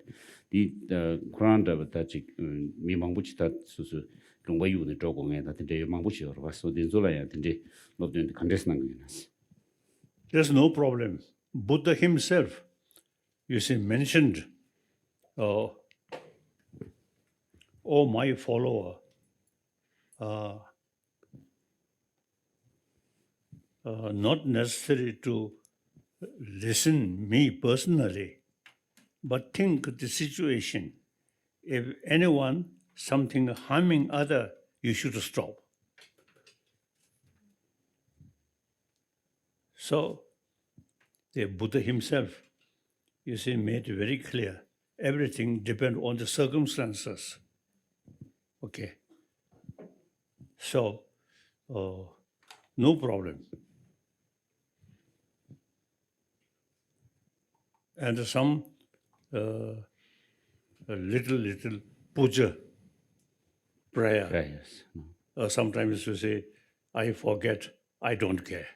the grand of Tajik, Mimanguchi, that Susu, Longwayu, the Jogo, that the day Manguchi or was so the Zola, and the not doing the contestant. There's no problem. Buddha himself, you see, mentioned, oh, my follower, not necessary to listen me personally, but think the situation. If anyone, something harming other, you should stop. So, the Buddha himself, you see, made very clear, everything depends on the circumstances. Okay. So, no problem. And some little puja prayer. Prayers. Sometimes you say, I forget, I don't care.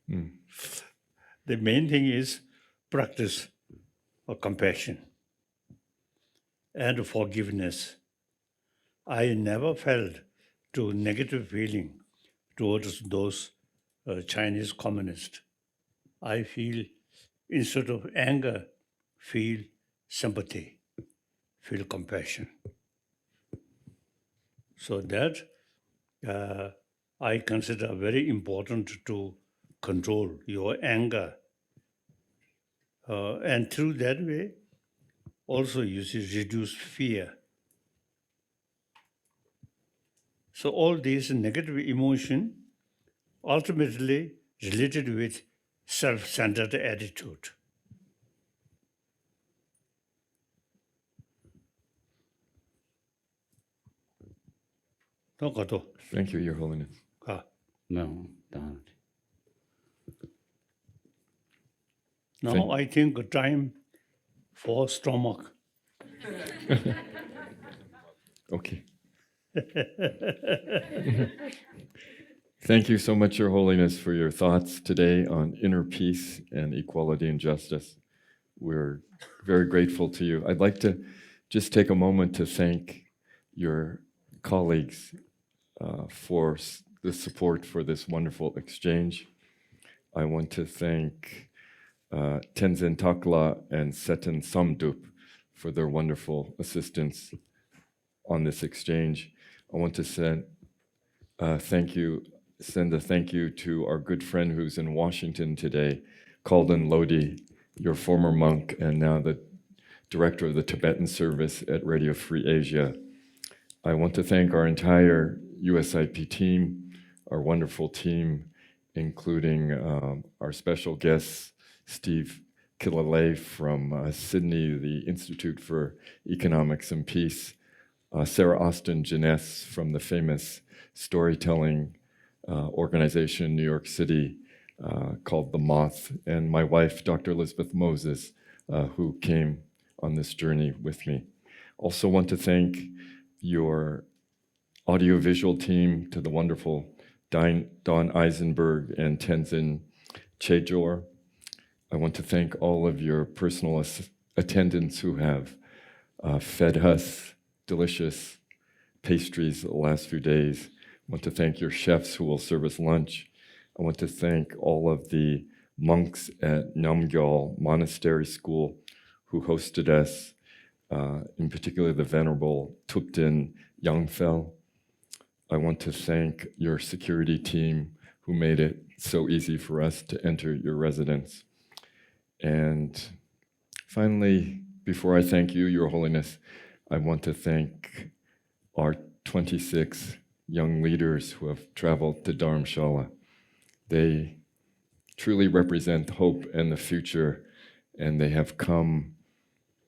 The main thing is practice of compassion and forgiveness. I never felt to negative feeling towards those Chinese communists. I feel, instead of anger, feel sympathy, feel compassion. So that I consider very important to control your anger. And through that way, also you see, reduce fear. So all these negative emotion ultimately related with self-centered attitude. Thank you, Your Holiness. No, Now I think time for stomach. Okay. Thank you so much, Your Holiness, for your thoughts today on inner peace and equality and justice. We're very grateful to you. I'd like to just take a moment to thank your colleagues for the support for this wonderful exchange. I want to thank Tenzin Takla and Seton Samdup for their wonderful assistance on this exchange. I want to send a thank you to our good friend who's in Washington today, Kalden Lodi, your former monk and now the director of the Tibetan service at Radio Free Asia. I want to thank our entire USIP team, our wonderful team, including our special guests, Steve Killalay from Sydney, the Institute for Economics and Peace, Sarah Austin Jeunesse from the famous storytelling organization in New York City called The Moth, and my wife, Dr. Elizabeth Moses, who came on this journey with me. Also want to thank your audiovisual team, to the wonderful Don Eisenberg and Tenzin Chejor. I want to thank all of your personal attendants who have fed us delicious pastries the last few days. I want to thank your chefs who will serve us lunch. I want to thank all of the monks at Namgyal Monastery School who hosted us, in particular the Venerable Thupten Yangfel. I want to thank your security team who made it so easy for us to enter your residence. And finally, before I thank you, Your Holiness, I want to thank our 26 young leaders who have traveled to Dharamshala. They truly represent hope and the future, and they have come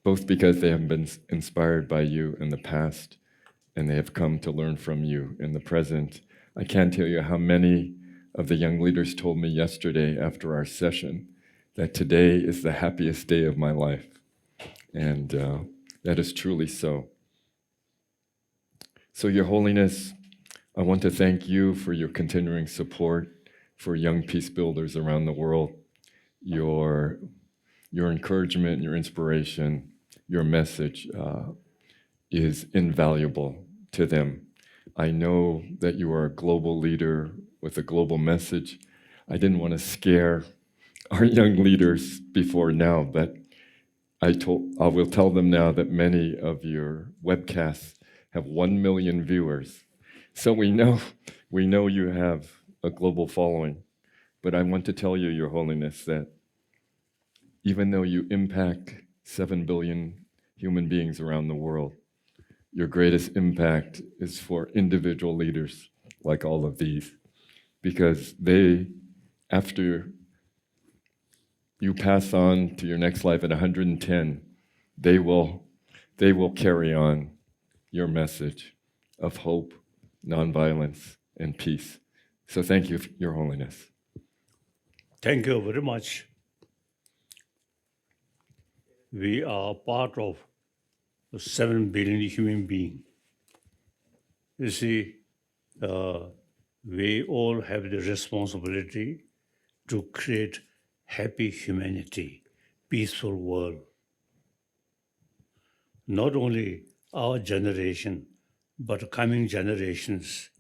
both because they have been inspired by you in the past, and they have come to learn from you in the present. I can't tell you how many of the young leaders told me yesterday after our session that today is the happiest day of my life. And That is truly so. So, Your Holiness, I want to thank you for your continuing support for young peace builders around the world. Your encouragement, your inspiration, your message is invaluable to them. I know that you are a global leader with a global message. I didn't want to scare our young leaders before now, but I will tell them now that many of your webcasts have 1 million viewers. So we know you have a global following. But I want to tell you, Your Holiness, that even though you impact 7 billion human beings around the world, your greatest impact is for individual leaders like all of these, because they, after you pass on to your next life at 110, they will carry on your message of hope, nonviolence, and peace. So thank you, Your Holiness. Thank you very much. We are part of 7 billion human beings. You see, we all have the responsibility to create happy humanity, peaceful world. Not only our generation, but coming generations,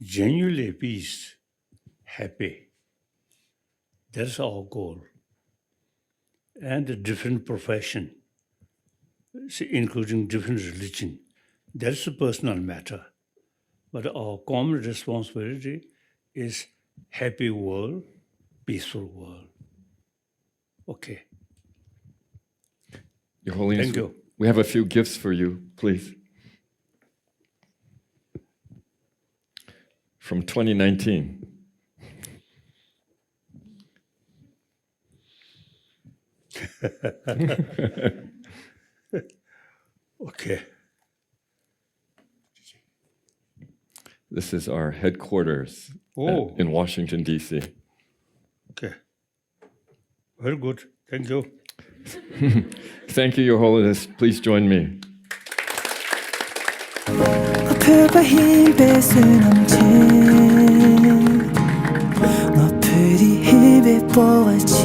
genuinely peace, happy. That's our goal. And the different profession, including different religion, that's a personal matter. But our common responsibility is happy world, peaceful world. Okay. Your Holiness, Thank you. We have a few gifts for you, please. From 2019. Okay. This is our headquarters in Washington, D.C. Okay. Very good. Thank you. Thank you, Your Holiness. Please join me. 어플과 흰 빛을 넘친 너 pretty 힘이 보았지